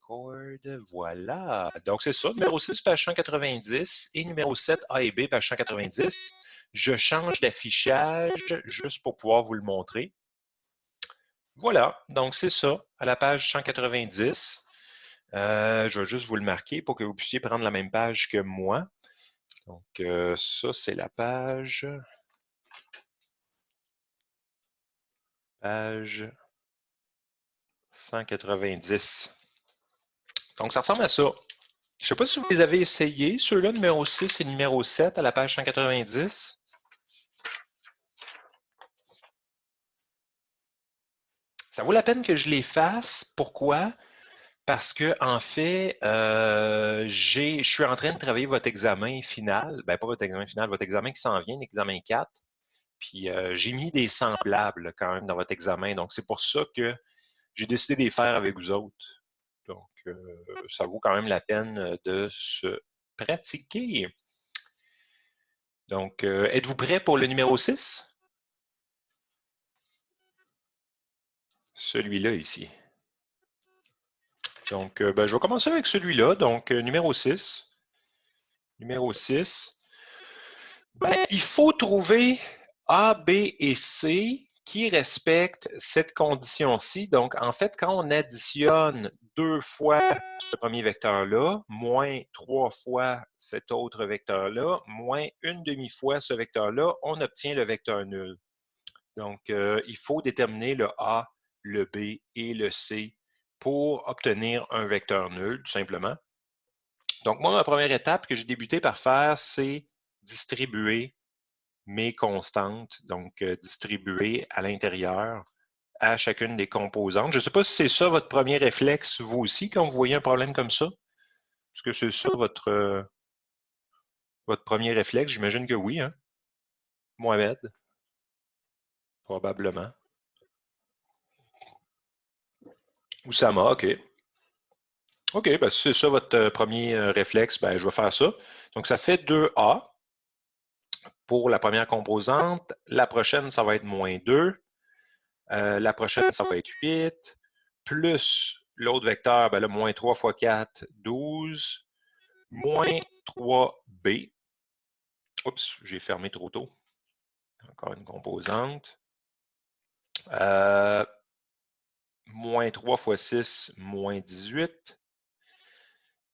record. Voilà. Donc, c'est ça. Numéro 6, page 190 et numéro 7, A et B, page 190. Je change d'affichage juste pour pouvoir vous le montrer. Voilà. Donc, c'est ça. À la page 190. Je vais juste vous le marquer pour que vous puissiez prendre la même page que moi. Donc, ça, c'est la page 190. Donc, ça ressemble à ça. Je ne sais pas si vous les avez essayés, ceux-là, numéro 6 et numéro 7 à la page 190. Ça vaut la peine que je les fasse. Pourquoi? Parce que, en fait, je suis en train de travailler votre examen final. Ben, pas votre examen final, votre examen qui s'en vient, l'examen 4. Puis, j'ai mis des semblables quand même dans votre examen. Donc, c'est pour ça que j'ai décidé de les faire avec vous autres. Donc, ça vaut quand même la peine de se pratiquer. Donc, êtes-vous prêt pour le numéro 6? Celui-là ici. Donc, je vais commencer avec celui-là. Donc, numéro 6. Numéro 6. Ben, il faut trouver A, B et C qui respectent cette condition-ci. Donc, en fait, quand on additionne 2 fois ce premier vecteur-là, moins 3 fois cet autre vecteur-là, moins une demi-fois ce vecteur-là, on obtient le vecteur nul. Donc, il faut déterminer le A, le B et le C pour obtenir un vecteur nul, tout simplement. Donc, moi, ma première étape que j'ai débuté par faire, c'est distribuer mes constantes, donc distribuer à l'intérieur à chacune des composantes. Je ne sais pas si c'est ça votre premier réflexe, vous aussi, quand vous voyez un problème comme ça. Est-ce que c'est ça votre premier réflexe? J'imagine que oui, hein? Mohamed? Probablement. Oussama, OK. OK, ben, si c'est ça votre premier réflexe, ben, je vais faire ça. Donc, ça fait 2A pour la première composante. La prochaine, ça va être moins 2. La prochaine, ça va être 8. Plus l'autre vecteur, ben là, moins 3 fois 4, 12. Moins 3B. Oups, j'ai fermé trop tôt. Encore une composante. Moins 3 fois 6, moins 18.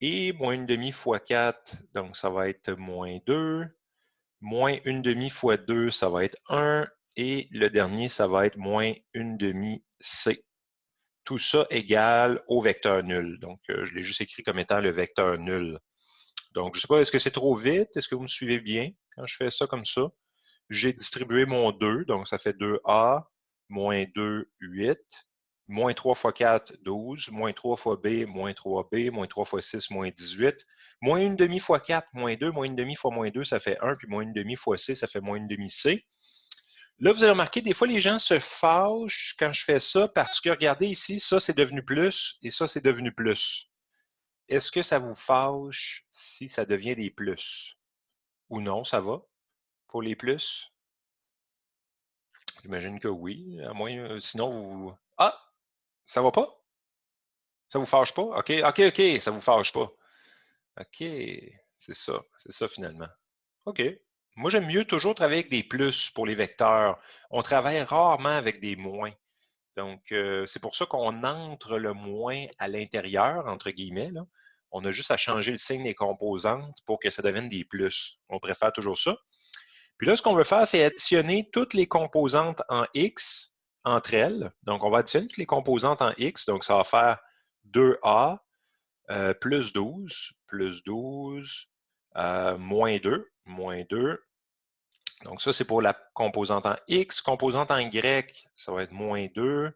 Et moins une demi fois 4, donc ça va être moins 2. Moins une demi fois 2, ça va être 1. Et le dernier, ça va être moins une demi C. Tout ça égale au vecteur nul. Donc, je l'ai juste écrit comme étant le vecteur nul. Donc, je ne sais pas, est-ce que c'est trop vite? Est-ce que vous me suivez bien quand je fais ça comme ça? J'ai distribué mon 2, donc ça fait 2A, moins 2, 8. Moins 3 fois 4, 12. Moins 3 fois B, moins 3B. Moins 3 fois 6, moins 18. Moins une demi fois 4, moins 2. Moins une demi fois moins 2, ça fait 1. Puis moins une demi fois C, ça fait moins une demi C. Là, vous avez remarqué, des fois, les gens se fâchent quand je fais ça parce que, regardez ici, ça, c'est devenu plus et ça, c'est devenu plus. Est-ce que ça vous fâche si ça devient des plus? Ou non, ça va pour les plus? J'imagine que oui, à moins, sinon vous... Ah! Ça va pas? Ça vous fâche pas? OK, OK, OK, ça vous fâche pas. OK, c'est ça finalement. OK. Moi, j'aime mieux toujours travailler avec des plus pour les vecteurs. On travaille rarement avec des moins. Donc, c'est pour ça qu'on entre le moins à l'intérieur, entre guillemets, là. On a juste à changer le signe des composantes pour que ça devienne des plus. On préfère toujours ça. Puis là, ce qu'on veut faire, c'est additionner toutes les composantes en X entre elles. Donc, on va additionner toutes les composantes en X. Donc, ça va faire 2A plus 12, moins 2. Donc, ça, c'est pour la composante en X. Composante en Y, ça va être moins 2,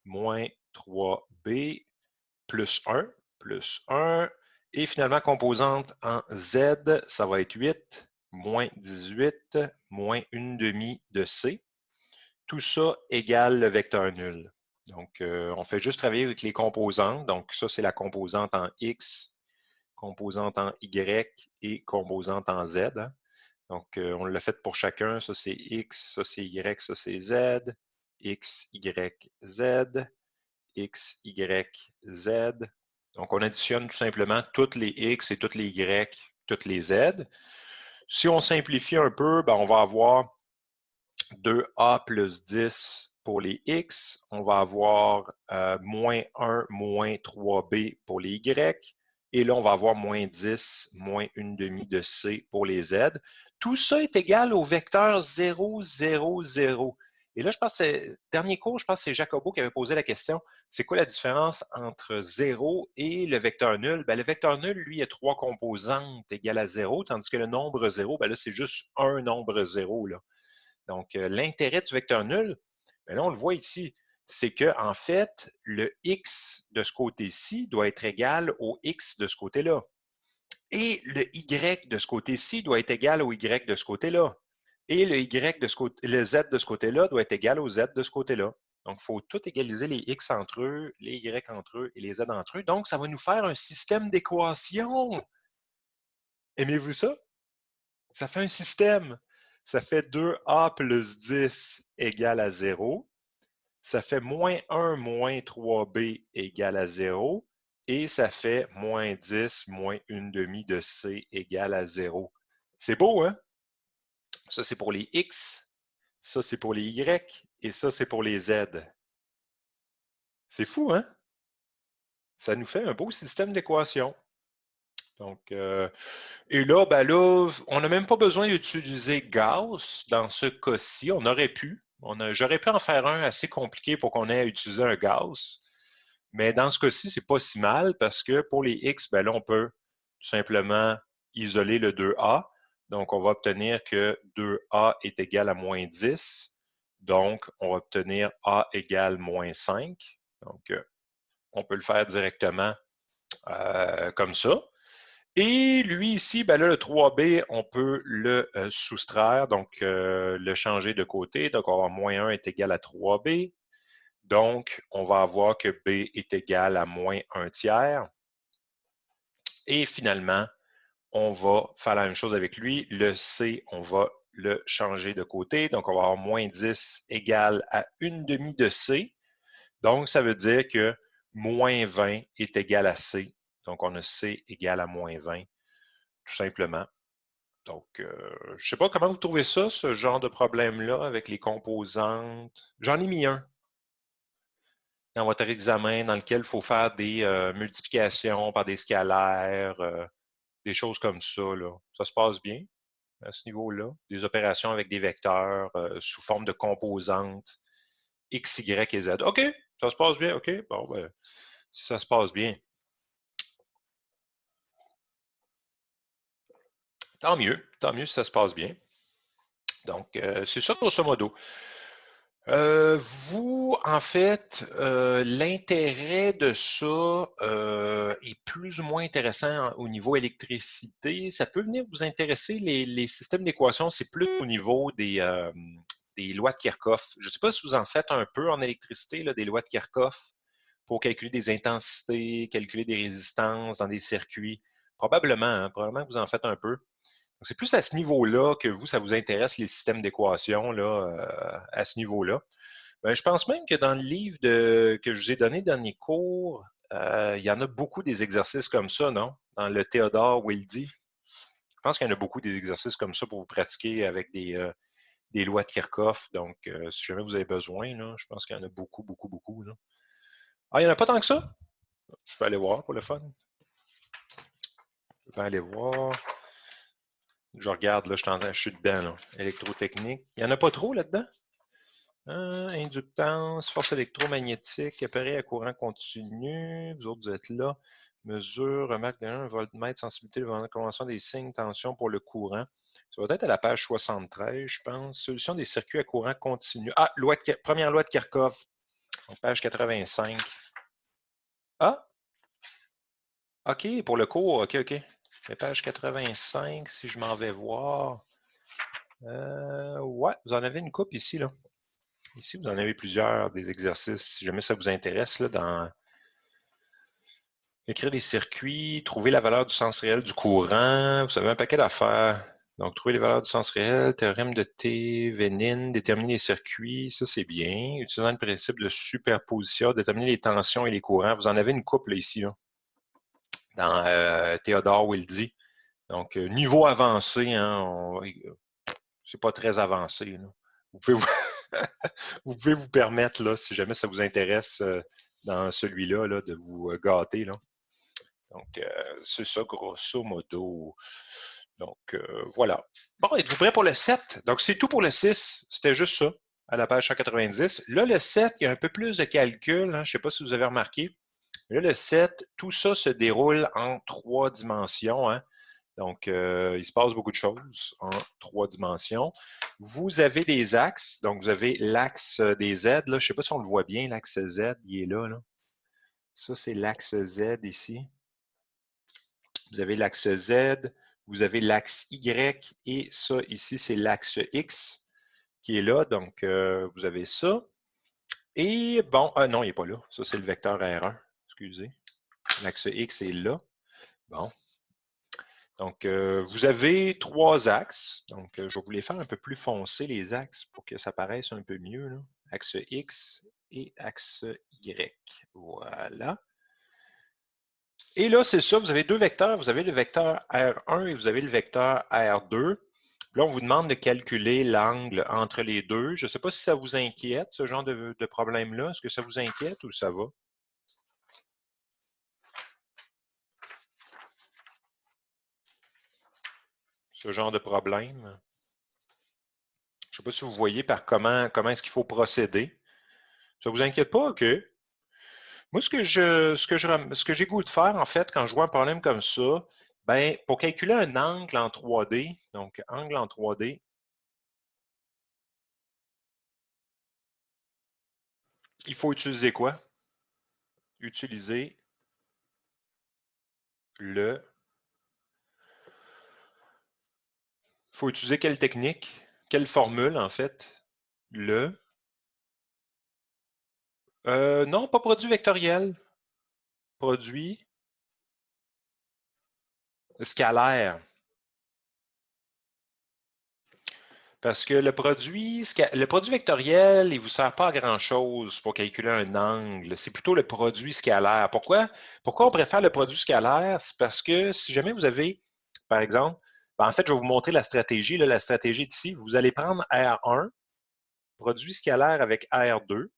moins 3B, plus 1. Et finalement, composante en Z, ça va être 8, moins 18, moins une demi de C. Tout ça égale le vecteur nul. Donc, on fait juste travailler avec les composantes. Donc, ça, c'est la composante en X, composante en Y et composante en Z. Hein. Donc, on l'a fait pour chacun. Ça, c'est X, ça, c'est Y, ça, c'est Z. X, Y, Z. X, Y, Z. Donc, on additionne tout simplement toutes les X et toutes les Y, toutes les Z. Si on simplifie un peu, ben, on va avoir 2A plus 10 pour les X. On va avoir moins 1, moins 3B pour les Y. Et là, on va avoir moins 10, moins 1 demi de C pour les Z. Tout ça est égal au vecteur 0, 0, 0. Et là, je pense que dernier cours, je pense que c'est Jacobo qui avait posé la question, c'est quoi la différence entre 0 et le vecteur nul? Ben, le vecteur nul, lui, a 3 composantes égales à 0, tandis que le nombre 0, ben là, c'est juste un nombre 0, là. Donc, l'intérêt du vecteur nul, ben là, on le voit ici, c'est que en fait, le x de ce côté-ci doit être égal au x de ce côté-là. Et le y de ce côté-ci doit être égal au y de ce côté-là. Et le y de ce côté, le z de ce côté-là doit être égal au z de ce côté-là. Donc, il faut tout égaliser les x entre eux, les y entre eux et les z entre eux. Donc, ça va nous faire un système d'équations. Aimez-vous ça? Ça fait un système. Ça fait 2a plus 10 égale à 0. Ça fait moins 1 moins 3b égale à 0. Et ça fait moins 10 moins 1 demi de c égale à 0. C'est beau, hein? Ça, c'est pour les x. Ça, c'est pour les y. Et ça, c'est pour les z. C'est fou, hein? Ça nous fait un beau système d'équations. Donc, et là, ben là, on n'a même pas besoin d'utiliser Gauss dans ce cas-ci. On aurait pu. J'aurais pu en faire un assez compliqué pour qu'on ait à utiliser un Gauss. Mais dans ce cas-ci, c'est pas si mal parce que pour les X, ben là, on peut tout simplement isoler le 2A. Donc, on va obtenir que 2A est égal à moins 10. Donc, on va obtenir A égale moins 5. Donc, on peut le faire directement comme ça. Et lui ici, ben là, le 3B, on peut le soustraire, donc le changer de côté. Donc, on va avoir moins 1 est égal à 3B. Donc, on va avoir que B est égal à moins 1 tiers. Et finalement, on va faire la même chose avec lui. Le C, on va le changer de côté. Donc, on va avoir moins 10 égale à 1 demi de C. Donc, ça veut dire que moins 20 est égal à C. Donc, on a C égale à moins 20, tout simplement. Donc, je ne sais pas comment vous trouvez ça, ce genre de problème-là avec les composantes. J'en ai mis un dans votre examen dans lequel il faut faire des multiplications par des scalaires, des choses comme ça, là. Ça se passe bien à ce niveau-là. Des opérations avec des vecteurs sous forme de composantes X, Y et Z. OK, ça se passe bien. OK, bon, ben, si ça se passe bien, tant mieux si ça se passe bien. Donc, c'est ça grosso modo. Vous, en fait, l'intérêt de ça est plus ou moins intéressant au niveau électricité. Ça peut venir vous intéresser, les systèmes d'équations, c'est plus au niveau des lois de Kirchhoff. Je ne sais pas si vous en faites un peu en électricité, là, des lois de Kirchhoff pour calculer des intensités, calculer des résistances dans des circuits. Probablement, hein, probablement que vous en faites un peu. C'est plus à ce niveau-là que vous, ça vous intéresse, les systèmes d'équations, là, à ce niveau-là. Ben, je pense même que dans le livre que je vous ai donné dernier cours, il y en a beaucoup des exercices comme ça, non? Dans le Théodore Wildy. Je pense qu'il y en a beaucoup des exercices comme ça pour vous pratiquer avec des lois de Kirchhoff. Donc, si jamais vous avez besoin, là, je pense qu'il y en a beaucoup, beaucoup, beaucoup. Là. Ah, il n'y en a pas tant que ça? Je peux aller voir pour le fun. Je vais aller voir. Je regarde, là, je suis dedans, là. Électrotechnique. Il n'y en a pas trop là-dedans? Inductance, force électromagnétique, appareil à courant continu. Vous autres, vous êtes là. Mesure, remarque d'un voltmètre, sensibilité, de convention des signes, tension pour le courant. Ça va être à la page 73, je pense. Solution des circuits à courant continu. Ah, première loi de Kirchhoff, page 85. Ah, OK, pour le cours, OK, OK. Page 85, si je m'en vais voir. Ouais, vous en avez une coupe ici, là. Ici, vous en avez plusieurs, des exercices, si jamais ça vous intéresse, là, dans écrire des circuits, trouver la valeur du sens réel du courant, vous avez un paquet d'affaires. Donc, trouver les valeurs du sens réel, théorème de T, Vénine, déterminer les circuits, ça c'est bien. Utilisant le principe de superposition, déterminer les tensions et les courants. Vous en avez une couple là, ici. Là. dans Théodore Wildy. Donc, niveau avancé, hein, c'est pas très avancé. Là. Vous pouvez vous pouvez vous permettre, là, si jamais ça vous intéresse dans celui-là, là, de vous gâter. Là. Donc, c'est ça, grosso modo. Donc, voilà. Bon, êtes-vous prêts pour le 7? Donc, c'est tout pour le 6. C'était juste ça, à la page 190. Là, le 7, il y a un peu plus de calcul. Hein, je ne sais pas si vous avez remarqué. Là, le 7, tout ça se déroule en 3 dimensions. Hein. Donc, il se passe beaucoup de choses en 3 dimensions. Vous avez des axes. Donc, vous avez l'axe des Z. Là. Je ne sais pas si on le voit bien, l'axe Z, il est là. Là. Ça, c'est l'axe Z ici. Vous avez l'axe Z, vous avez l'axe Y et ça ici, c'est l'axe X qui est là. Donc, vous avez ça. Et bon, non, il n'est pas là. Ça, c'est le vecteur R1. Excusez. L'axe X est là. Bon. Donc, vous avez 3 axes. Donc, je vais vous les faire un peu plus foncés, les axes, pour que ça paraisse un peu mieux. Là. Axe X et axe Y. Voilà. Et là, c'est ça, vous avez 2 vecteurs. Vous avez le vecteur R1 et vous avez le vecteur R2. Là, on vous demande de calculer l'angle entre les deux. Je ne sais pas si ça vous inquiète, ce genre de problème-là. Est-ce que ça vous inquiète ou ça va? Ce genre de problème. Je ne sais pas si vous voyez par comment est-ce qu'il faut procéder. Ça ne vous inquiète pas? OK. Moi, ce que j'ai goût de faire, en fait, quand je vois un problème comme ça, ben, pour calculer un angle en 3D, donc angle en 3D, il faut utiliser quoi? Utiliser il faut utiliser quelle technique? Quelle formule, en fait? Non, pas produit vectoriel. Produit scalaire. Parce que le produit vectoriel, il ne vous sert pas à grand-chose pour calculer un angle. C'est plutôt le produit scalaire. Pourquoi? Pourquoi on préfère le produit scalaire? C'est parce que si jamais vous avez, par exemple, en fait, je vais vous montrer la stratégie. Là, la stratégie est ici. Vous allez prendre R1, produit scalaire avec R2.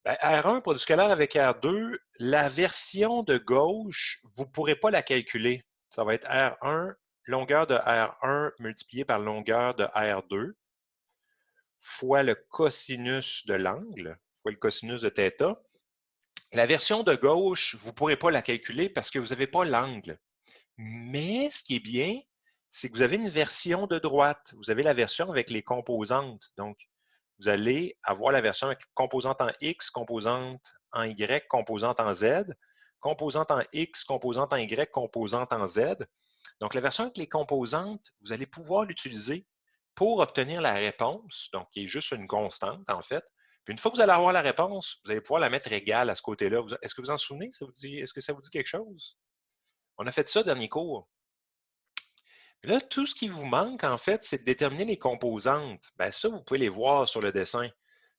Ben, R1, produit scalaire avec R2, la version de gauche, vous ne pourrez pas la calculer. Ça va être R1, longueur de R1 multiplié par longueur de R2 fois le cosinus de l'angle, fois le cosinus de θ. La version de gauche, vous ne pourrez pas la calculer parce que vous n'avez pas l'angle. Mais ce qui est bien, c'est que vous avez une version de droite. Vous avez la version avec les composantes. Donc, vous allez avoir la version avec composante en X, composante en Y, composante en Z, composante en X, composante en Y, composante en Z. Donc, la version avec les composantes, vous allez pouvoir l'utiliser pour obtenir la réponse, donc qui est juste une constante, en fait. Puis une fois que vous allez avoir la réponse, vous allez pouvoir la mettre égale à ce côté-là. Est-ce que vous en souvenez? Est-ce que ça vous dit quelque chose? On a fait ça dernier cours. Là, tout ce qui vous manque, en fait, c'est de déterminer les composantes. Bien, ça, vous pouvez les voir sur le dessin.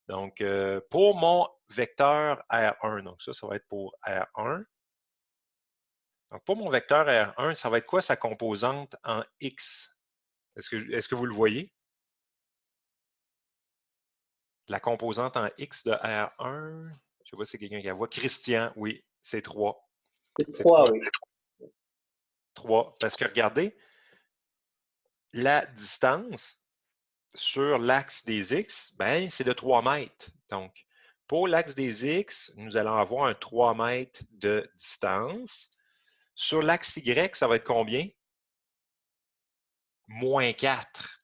Donc, pour mon vecteur R1, donc ça va être pour R1. Donc, pour mon vecteur R1, ça va être quoi sa composante en X? Est-ce que vous le voyez? La composante en X de R1, je ne sais pas si c'est quelqu'un qui la voit. Christian, oui, c'est 3. C'est 3, oui. 3. Parce que regardez, la distance sur l'axe des X, ben, c'est de 3 mètres. Donc, pour l'axe des X, nous allons avoir un 3 mètres de distance. Sur l'axe Y, ça va être combien? Moins 4.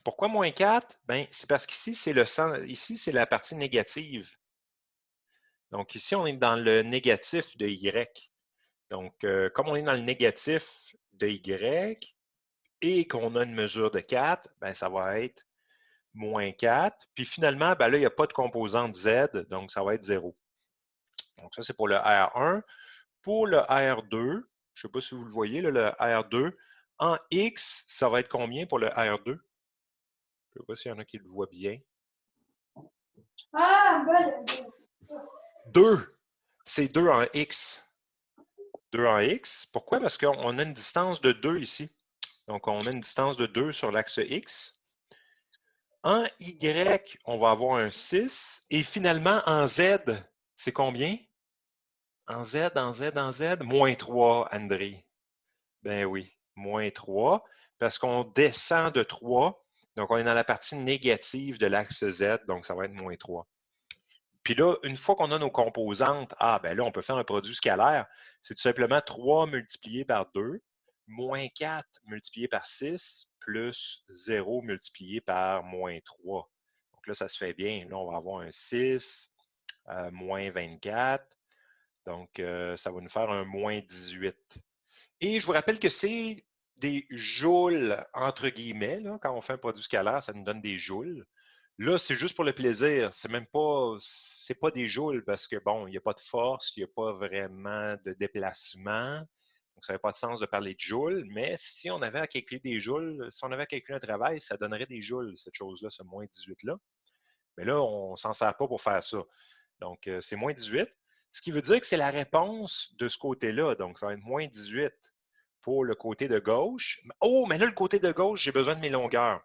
Pourquoi moins 4? Ben, c'est parce qu'ici, ici, c'est la partie négative. Donc, ici, on est dans le négatif de Y. Donc, comme on est dans le négatif de Y et qu'on a une mesure de 4, ben, ça va être moins 4. Puis finalement, ben là, il n'y a pas de composante Z, donc ça va être 0. Donc, ça, c'est pour le R1. Pour le R2, je ne sais pas si vous le voyez, là, le R2, en X, ça va être combien pour le R2? Je ne sais pas s'il y en a qui le voient bien. 2. C'est 2 en X. 2 en x. Pourquoi? Parce qu'on a une distance de 2 ici. Donc, on a une distance de 2 sur l'axe x. En y, on va avoir un 6. Et finalement, en z, c'est combien? En z, moins 3, André. Ben oui, moins 3, parce qu'on descend de 3. Donc, on est dans la partie négative de l'axe z, donc ça va être moins 3. Puis là, une fois qu'on a nos composantes, ben là, on peut faire un produit scalaire. C'est tout simplement 3 multiplié par 2, moins 4 multiplié par 6, plus 0 multiplié par moins 3. Donc là, ça se fait bien. Là, on va avoir un 6, moins 24. Donc, ça va nous faire un moins 18. Et je vous rappelle que c'est des joules, entre guillemets. Là, quand on fait un produit scalaire, ça nous donne des joules. Là, c'est juste pour le plaisir. C'est pas des joules parce que, bon, il n'y a pas de force, il n'y a pas vraiment de déplacement. Donc, ça n'avait pas de sens de parler de joules. Mais si on avait à calculer des joules, si on avait à calculer un travail, ça donnerait des joules, cette chose-là, ce moins 18-là. Mais là, on ne s'en sert pas pour faire ça. Donc, c'est moins 18. Ce qui veut dire que c'est la réponse de ce côté-là. Donc, ça va être moins 18 pour le côté de gauche. Oh, mais là, le côté de gauche, j'ai besoin de mes longueurs.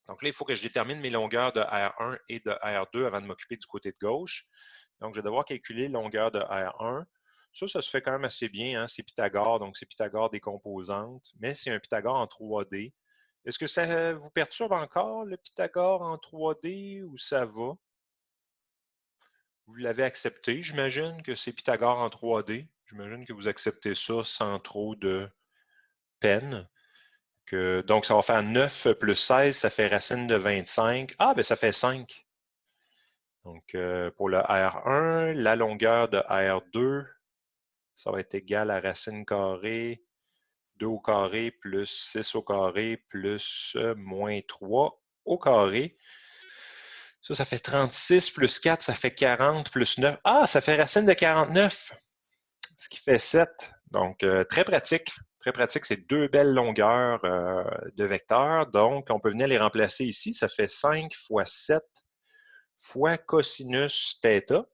Donc là, il faut que je détermine mes longueurs de R1 et de R2 avant de m'occuper du côté de gauche. Donc, je vais devoir calculer longueur de R1. Ça se fait quand même assez bien. Hein? C'est Pythagore, donc c'est Pythagore des composantes, mais c'est un Pythagore en 3D. Est-ce que ça vous perturbe encore, le Pythagore en 3D, ou ça va? Vous l'avez accepté. J'imagine que c'est Pythagore en 3D. J'imagine que vous acceptez ça sans trop de peine. Donc, ça va faire 9 plus 16, ça fait racine de 25. Ah, ben ça fait 5. Donc, pour le R1, la longueur de R2, ça va être égal à racine carrée, 2 au carré plus 6 au carré plus moins 3 au carré. Ça fait 36 plus 4, ça fait 40 plus 9. Ah, ça fait racine de 49, ce qui fait 7. Donc, très pratique. Très pratique, c'est deux belles longueurs de vecteurs. Donc, on peut venir les remplacer ici. Ça fait 5 fois 7 fois cosinus θ.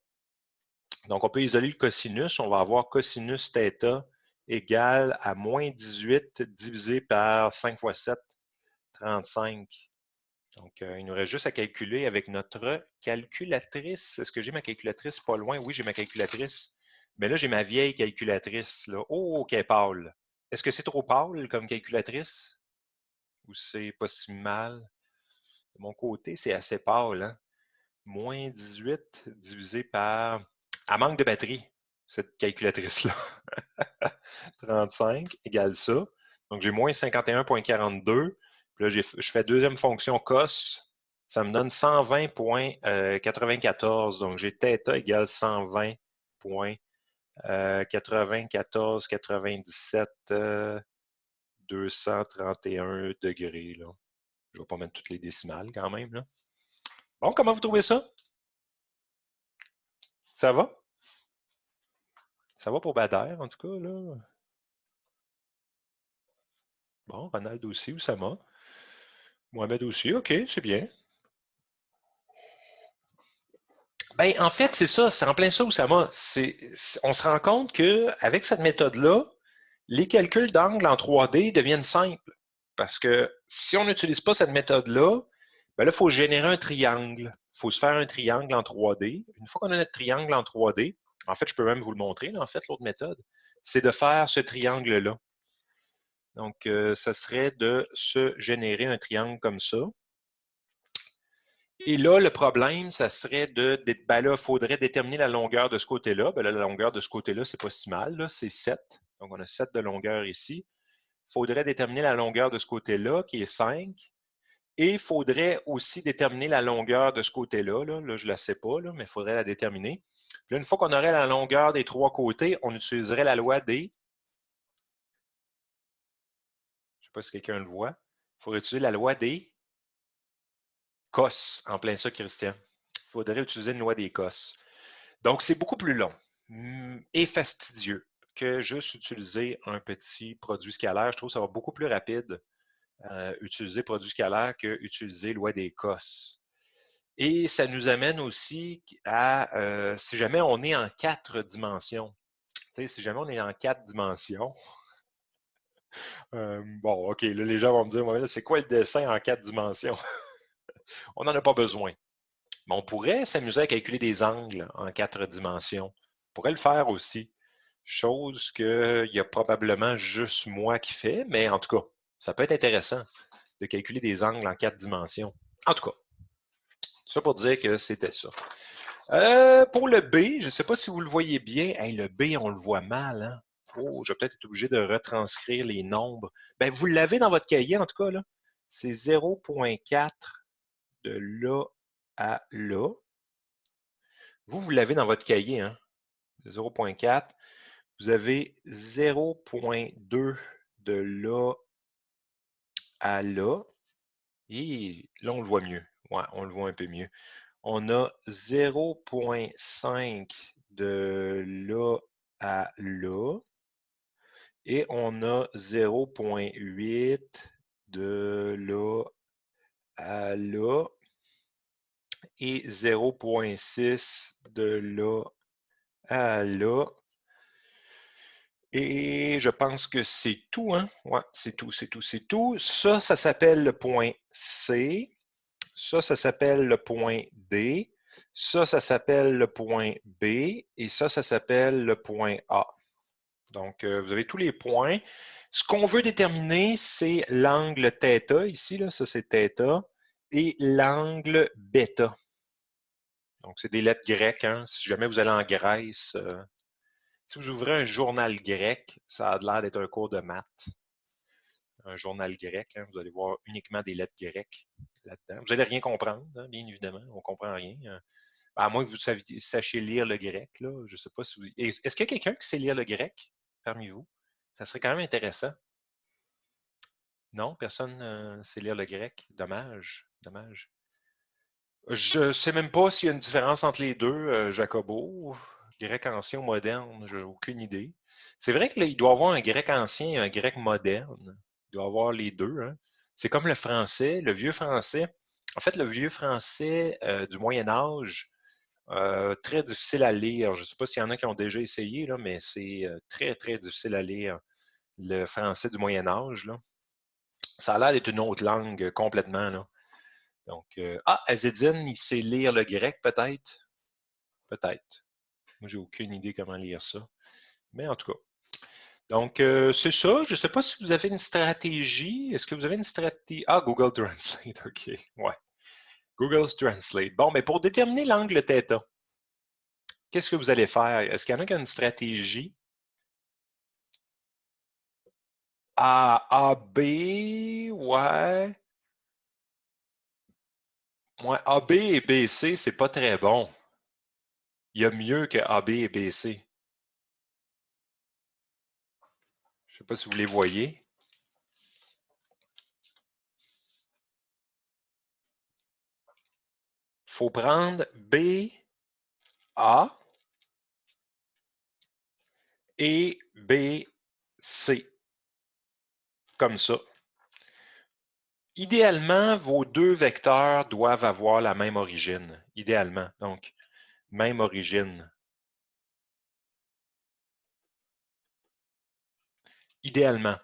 Donc, on peut isoler le cosinus. On va avoir cosinus θ égale à moins 18 divisé par 5 fois 7, 35. Donc, il nous reste juste à calculer avec notre calculatrice. Est-ce que j'ai ma calculatrice pas loin? Oui, j'ai ma calculatrice. Mais là, j'ai ma vieille calculatrice. Là. Oh, OK, pâle. Est-ce que c'est trop pâle comme calculatrice? Ou c'est pas si mal? De mon côté, c'est assez pâle. Hein? Moins 18 divisé par... Elle manque de batterie, cette calculatrice-là. 35 égale ça. Donc, j'ai moins 51,42. Puis là, je fais deuxième fonction cos. Ça me donne 120,94. Donc, j'ai θ égale 120,94,97 231 degrés. Là. Je ne vais pas mettre toutes les décimales quand même. Là. Bon, comment vous trouvez ça? Ça va? Ça va pour Bader, en tout cas, là. Bon, Ronald aussi, Oussama. Mohamed aussi, OK, c'est bien. Ben, en fait, c'est ça, c'est en plein ça, Oussama. On se rend compte qu'avec cette méthode-là, les calculs d'angle en 3D deviennent simples. Parce que si on n'utilise pas cette méthode-là, ben là, il faut générer un triangle. Il faut se faire un triangle en 3D. Une fois qu'on a notre triangle en 3D, en fait, je peux même vous le montrer, là, en fait, l'autre méthode, c'est de faire ce triangle-là. Donc, ça serait de se générer un triangle comme ça. Et là, le problème, ça serait ben là, il faudrait déterminer la longueur de ce côté-là. Ben là, la longueur de ce côté-là, c'est pas si mal, c'est 7. Donc, on a 7 de longueur ici. Il faudrait déterminer la longueur de ce côté-là, qui est 5. Et il faudrait aussi déterminer la longueur de ce côté-là. Là, je ne la sais pas, là, mais il faudrait la déterminer. Puis là, une fois qu'on aurait la longueur des trois côtés, on utiliserait la loi des... Je ne sais pas si quelqu'un le voit. Il faudrait utiliser la loi des cos. En plein ça, Christian. Il faudrait utiliser une loi des cos. Donc, c'est beaucoup plus long et fastidieux que juste utiliser un petit produit scalaire. Je trouve que ça va beaucoup plus rapide utiliser produit scalaire que utiliser loi des cos. Et ça nous amène aussi à, si jamais on est en 4 dimensions, sais, si jamais on est en 4 dimensions, bon, OK, là, les gens vont me dire, ouais, c'est quoi le dessin en 4 dimensions? On n'en a pas besoin. Mais on pourrait s'amuser à calculer des angles en 4 dimensions. On pourrait le faire aussi. Chose qu'il y a probablement juste moi qui fais, mais en tout cas, ça peut être intéressant de calculer des angles en 4 dimensions. En tout cas, ça pour dire que c'était ça. Pour le B, je ne sais pas si vous le voyez bien. Hey, le B, on le voit mal. Hein? Oh, je vais peut-être être obligé de retranscrire les nombres. Ben, vous l'avez dans votre cahier, en tout cas. Là. C'est 0,4 de là à là. Vous l'avez dans votre cahier, hein? 0,4. Vous avez 0,2 de là à là. Et là, on le voit mieux. Ouais, on le voit un peu mieux. On a 0,5 de là à là. Et on a 0,8 de là à là. Et 0,6 de là à là. Et je pense que c'est tout, hein? Ouais, c'est tout, c'est tout, c'est tout. Ça s'appelle le point C. Ça s'appelle le point D. Ça s'appelle le point B. Et ça s'appelle le point A. Donc, vous avez tous les points. Ce qu'on veut déterminer, c'est l'angle θ ici, là, ça c'est θ, et l'angle bêta. Donc, c'est des lettres grecques. Hein? Si jamais vous allez en Grèce, si vous ouvrez un journal grec, ça a l'air d'être un cours de maths. Un journal grec, hein? Vous allez voir uniquement des lettres grecques là-dedans. Vous n'allez rien comprendre, hein? Bien évidemment, on ne comprend rien. À moins que vous sachiez lire le grec. Là. Je ne sais pas si vous... Est-ce qu'il y a quelqu'un qui sait lire le grec parmi vous? Ça serait quand même intéressant. Non, personne ne sait lire le grec. Dommage, dommage. Je ne sais même pas s'il y a une différence entre les deux, Jacobo. Grec ancien ou moderne, je n'ai aucune idée. C'est vrai qu'il doit y avoir un grec ancien et un grec moderne. Il doit y avoir les deux. Hein. C'est comme le français, le vieux français. En fait, le vieux français du Moyen Âge, très difficile à lire. Je ne sais pas s'il y en a qui ont déjà essayé, là, mais c'est très, très difficile à lire, le français du Moyen Âge. Là. Ça a l'air d'être une autre langue complètement. Là. Donc, Azedine, il sait lire le grec peut-être? Peut-être. Moi, j'ai aucune idée comment lire ça. Mais en tout cas. Donc, c'est ça. Je ne sais pas si vous avez une stratégie. Est-ce que vous avez une stratégie? Ah, Google Translate, OK. Ouais. Google Translate. Bon, mais pour déterminer l'angle θ, qu'est-ce que vous allez faire? Est-ce qu'il y en a qui ont une stratégie? AB, ouais. Ouais, AB et BC, c'est pas très bon. Il y a mieux que AB et BC. Je ne sais pas si vous les voyez. Il faut prendre BA et BC. Comme ça. Idéalement, vos deux vecteurs doivent avoir la même origine. Idéalement. Donc, même origine. Idéalement.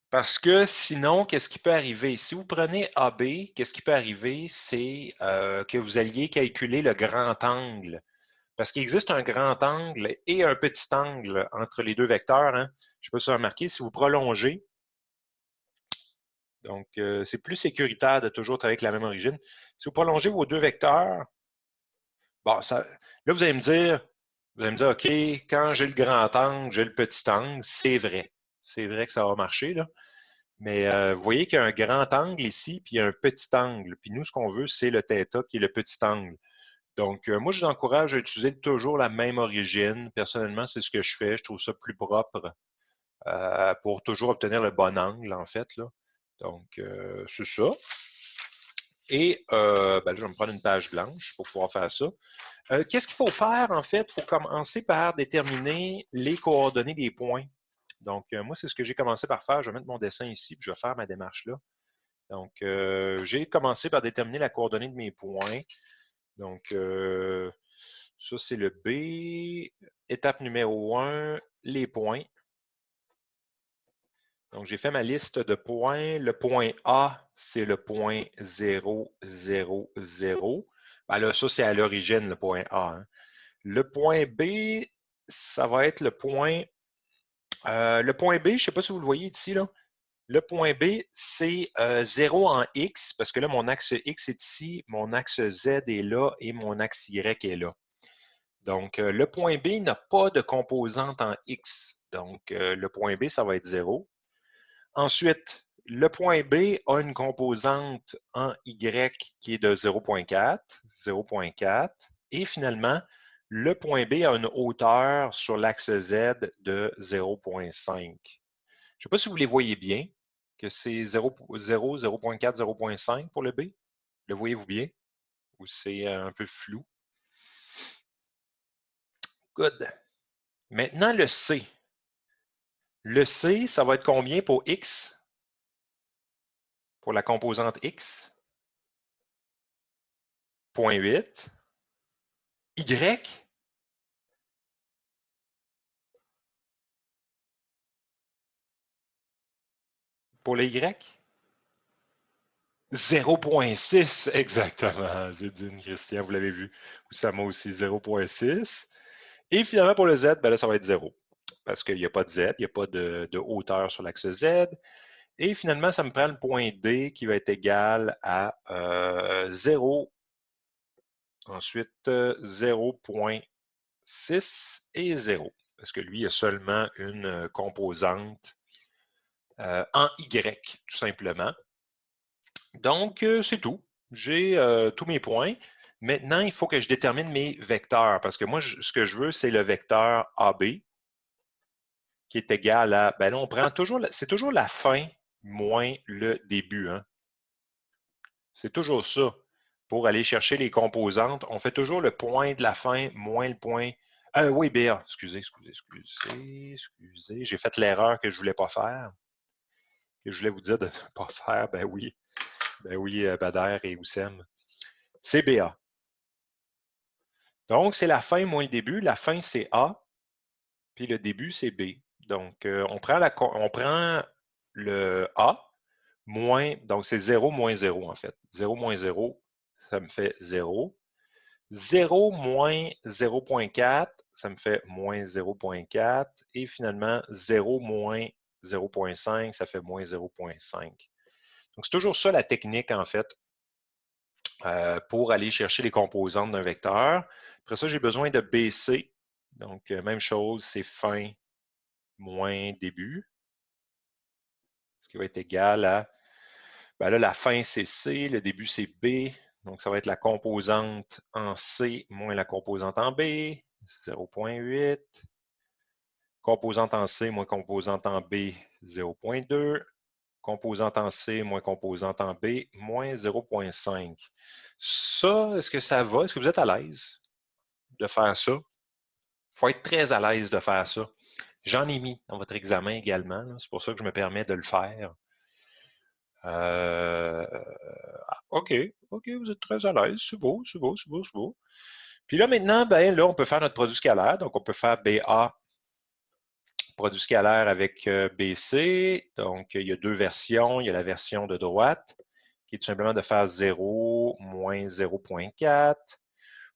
Parce que sinon, qu'est-ce qui peut arriver? Si vous prenez AB, qu'est-ce qui peut arriver? C'est que vous alliez calculer le grand angle. Parce qu'il existe un grand angle et un petit angle entre les deux vecteurs. Hein. Je ne sais pas si vous avez remarqué, si vous prolongez, donc c'est plus sécuritaire de toujours travailler avec la même origine. Si vous prolongez vos deux vecteurs, bon, ça, là, vous allez me dire, OK, quand j'ai le grand angle, j'ai le petit angle, c'est vrai. C'est vrai que ça va marcher, là. Mais vous voyez qu'il y a un grand angle ici, puis il y a un petit angle. Puis nous, ce qu'on veut, c'est le θ qui est le petit angle. Donc, moi, je vous encourage à utiliser toujours la même origine. Personnellement, c'est ce que je fais. Je trouve ça plus propre pour toujours obtenir le bon angle, en fait. Là. Donc, c'est ça. Et ben, je vais me prendre une page blanche pour pouvoir faire ça. Qu'est-ce qu'il faut faire, en fait? Il faut commencer par déterminer les coordonnées des points. Donc, moi, c'est ce que j'ai commencé par faire. Je vais mettre mon dessin ici, puis je vais faire ma démarche là. Donc, j'ai commencé par déterminer la coordonnée de mes points. Donc, Ça, c'est le B. Étape numéro 1, les points. Donc, j'ai fait ma liste de points. Le point A, c'est le point 0, 0, 0. Ben là, ça, c'est à l'origine, le point A. Hein. Le point B, ça va être le point... le point B, je ne sais pas si vous le voyez ici, là. Le point B, c'est 0 en X, parce que là, mon axe X est ici, mon axe Z est là et mon axe Y est là. Donc, le point B n'a pas de composante en X. Donc, le point B, ça va être 0. Ensuite, le point B a une composante en Y qui est de 0,4, 0,4. Et finalement, le point B a une hauteur sur l'axe Z de 0,5. Je ne sais pas si vous les voyez bien, que c'est 0, 0, 0,4, 0,5 pour le B. Le voyez-vous bien? Ou c'est un peu flou? Good. Maintenant, le C. Le C, ça va être combien pour X? Pour la composante X? 0,8. Y? Pour les Y? 0,6, exactement. J'ai dit, Christian, vous l'avez vu. Oussama aussi, 0,6. Et finalement, pour le Z, ben là, ça va être 0. Parce qu'il n'y a pas de Z, il n'y a pas de hauteur sur l'axe Z. Et finalement, ça me prend le point D qui va être égal à 0. Ensuite, 0,6 et 0. Parce que lui, il a seulement une composante en Y, tout simplement. Donc, c'est tout. J'ai tous mes points. Maintenant, il faut que je détermine mes vecteurs, parce que moi, ce que je veux, c'est le vecteur AB, qui est égal à, ben là, on prend toujours, c'est toujours la fin moins le début. Hein. C'est toujours ça. Pour aller chercher les composantes, on fait toujours le point de la fin moins le point. Oui, BA, excusez. J'ai fait l'erreur que je ne voulais pas faire, que je voulais vous dire de ne pas faire. Ben oui, Bader et Oussem. C'est BA. Donc, c'est la fin moins le début. La fin, c'est A, puis le début, c'est B. Donc, on prend le A, moins, donc c'est 0 moins 0 en fait. 0 moins 0, ça me fait 0. 0 moins 0,4, ça me fait moins 0,4. Et finalement, 0 moins 0,5, ça fait moins 0,5. Donc, c'est toujours ça la technique en fait pour aller chercher les composantes d'un vecteur. Après ça, j'ai besoin de BC. Donc, même chose, c'est fin moins début. Ce qui va être égal à, ben là, la fin, c'est C, le début, c'est B. Donc, ça va être la composante en C moins la composante en B, 0,8. Composante en C moins composante en B, 0,2. Composante en C moins composante en B, moins 0,5. Ça, est-ce que ça va? Est-ce que vous êtes à l'aise de faire ça? Il faut être très à l'aise de faire ça. J'en ai mis dans votre examen également. C'est pour ça que je me permets de le faire. OK, vous êtes très à l'aise. C'est beau. Puis là, maintenant, ben, là, on peut faire notre produit scalaire. Donc, on peut faire BA, produit scalaire avec BC. Donc, il y a deux versions. Il y a la version de droite, qui est tout simplement de faire 0 moins 0,4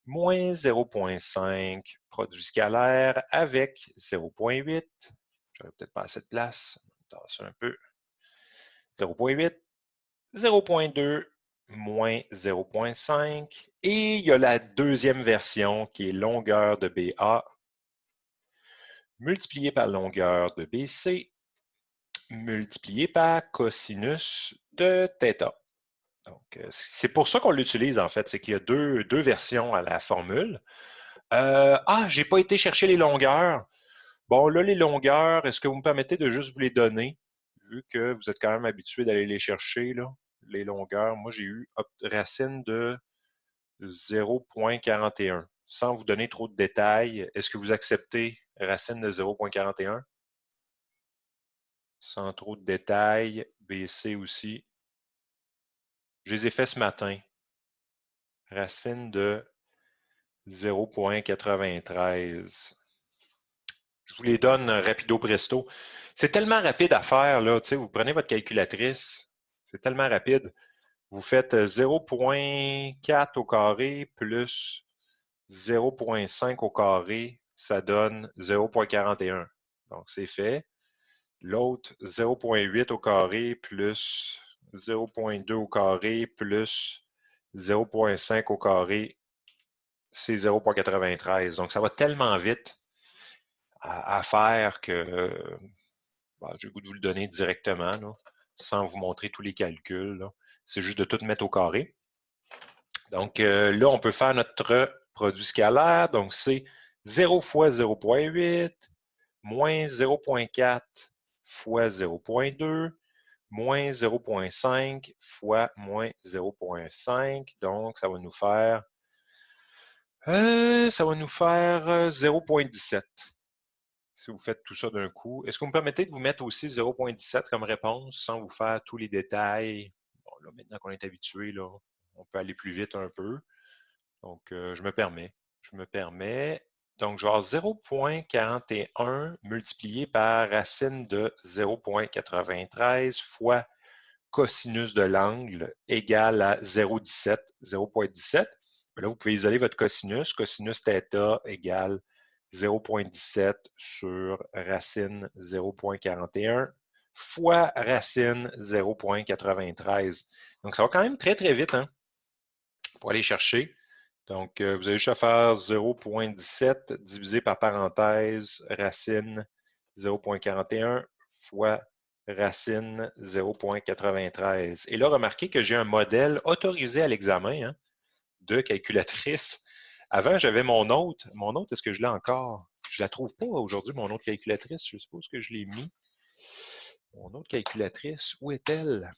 moins 0,5 produit scalaire avec 0,8. J'aurais peut-être pas assez de place. On va tasser un peu. 0,8, 0,2, moins 0,5. Et il y a la deuxième version qui est longueur de BA multiplié par longueur de BC multiplié par cosinus de θ. Donc, c'est pour ça qu'on l'utilise en fait, c'est qu'il y a deux versions à la formule. J'ai pas été chercher les longueurs. Bon, là, les longueurs, est-ce que vous me permettez de juste vous les donner, vu que vous êtes quand même habitué d'aller les chercher, là, les longueurs? Moi, j'ai eu racine de 0,41. Sans vous donner trop de détails, est-ce que vous acceptez racine de 0,41? Sans trop de détails, BC aussi. Je les ai faits ce matin. Racine de 0,93. Je vous les donne rapido presto. C'est tellement rapide à faire, là. Tu sais, vous prenez votre calculatrice, c'est tellement rapide. Vous faites 0,4 au carré plus 0,5 au carré, ça donne 0,41. Donc, c'est fait. L'autre, 0,8 au carré plus 0,2 au carré plus 0,5 au carré, c'est 0,93. Donc, ça va tellement vite à faire que j'ai le goût de vous le donner directement, là, sans vous montrer tous les calculs. C'est juste de tout mettre au carré. Donc, là, on peut faire notre produit scalaire. Donc, c'est 0 fois 0,8 moins 0,4 fois 0,2 moins 0,5 fois moins 0,5. Donc, ça va nous faire 0,17. Si vous faites tout ça d'un coup. Est-ce que vous me permettez de vous mettre aussi 0,17 comme réponse sans vous faire tous les détails? Bon, là, maintenant qu'on est habitué, là, on peut aller plus vite un peu. Donc, je me permets. Je me permets. Donc, je vais avoir 0,41 multiplié par racine de 0,93 fois cosinus de l'angle égale à 0,17. 0,17. Là, vous pouvez isoler votre cosinus. Cosinus θ égale 0,17 sur racine 0,41 fois racine 0,93. Donc, ça va quand même très, très vite hein, pour aller chercher. Donc, vous avez juste à faire 0,17 divisé par parenthèse racine 0,41 fois racine 0,93. Et là, remarquez que j'ai un modèle autorisé à l'examen hein, de calculatrice. Avant, j'avais mon autre. Mon autre, est-ce que je l'ai encore? Je ne la trouve pas aujourd'hui, mon autre calculatrice. Je suppose que je l'ai mis. Mon autre calculatrice, où est-elle?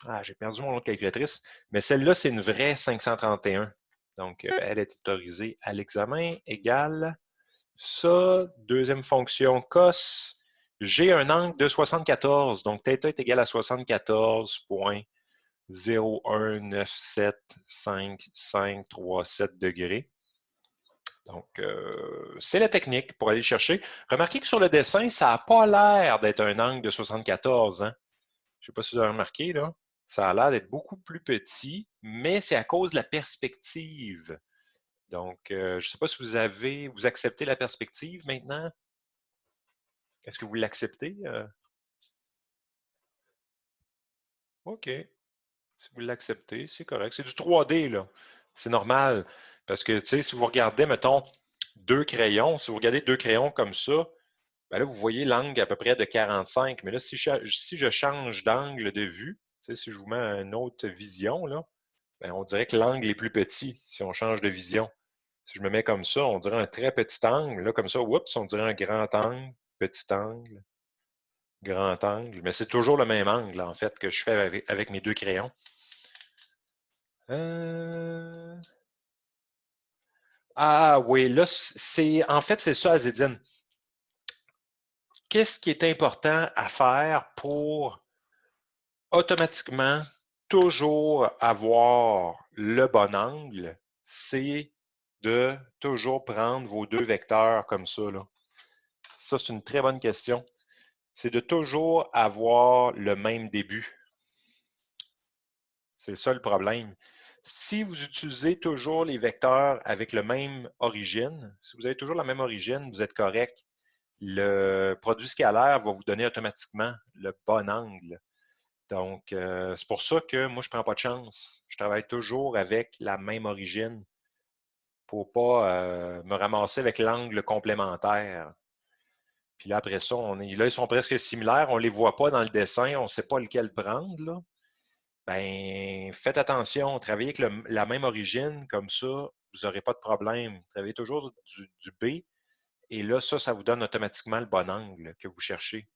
Ah, j'ai perdu mon autre calculatrice. Mais celle-là, c'est une vraie 531. Donc, elle est autorisée à l'examen. Égale ça, deuxième fonction cos. J'ai un angle de 74. Donc, θ est égal à 74,0197553 degrés. Donc, c'est la technique pour aller chercher. Remarquez que sur le dessin, ça n'a pas l'air d'être un angle de 74. Hein? Je ne sais pas si vous avez remarqué, là. Ça a l'air d'être beaucoup plus petit, mais c'est à cause de la perspective. Donc, je ne sais pas si vous acceptez la perspective maintenant. Est-ce que vous l'acceptez? OK. Si vous l'acceptez, c'est correct. C'est du 3D, là. C'est normal. Parce que, tu sais, si vous regardez, mettons, deux crayons, si vous regardez deux crayons comme ça, ben là, vous voyez l'angle à peu près de 45. Mais là, si je change d'angle de vue, tu sais, si je vous mets une autre vision, là, ben, on dirait que l'angle est plus petit si on change de vision. Si je me mets comme ça, on dirait un très petit angle. Là, comme ça, oups, on dirait un grand angle, petit angle, grand angle. Mais c'est toujours le même angle, en fait, que je fais avec mes deux crayons. Ah oui, là, en fait, c'est ça, Azedine. Qu'est-ce qui est important à faire pour automatiquement toujours avoir le bon angle? C'est de toujours prendre vos deux vecteurs comme ça, là. Ça, c'est une très bonne question. C'est de toujours avoir le même début. C'est ça le problème. Si vous utilisez toujours les vecteurs avec la même origine, si vous avez toujours la même origine, vous êtes correct. Le produit scalaire va vous donner automatiquement le bon angle. Donc, c'est pour ça que moi, je ne prends pas de chance. Je travaille toujours avec la même origine pour ne pas me ramasser avec l'angle complémentaire. Puis là, après ça, là, ils sont presque similaires. On ne les voit pas dans le dessin. On ne sait pas lequel prendre. Là. Ben, faites attention. Travaillez avec la même origine. Comme ça, vous n'aurez pas de problème. Travaillez toujours du B. Et là, ça vous donne automatiquement le bon angle que vous cherchez.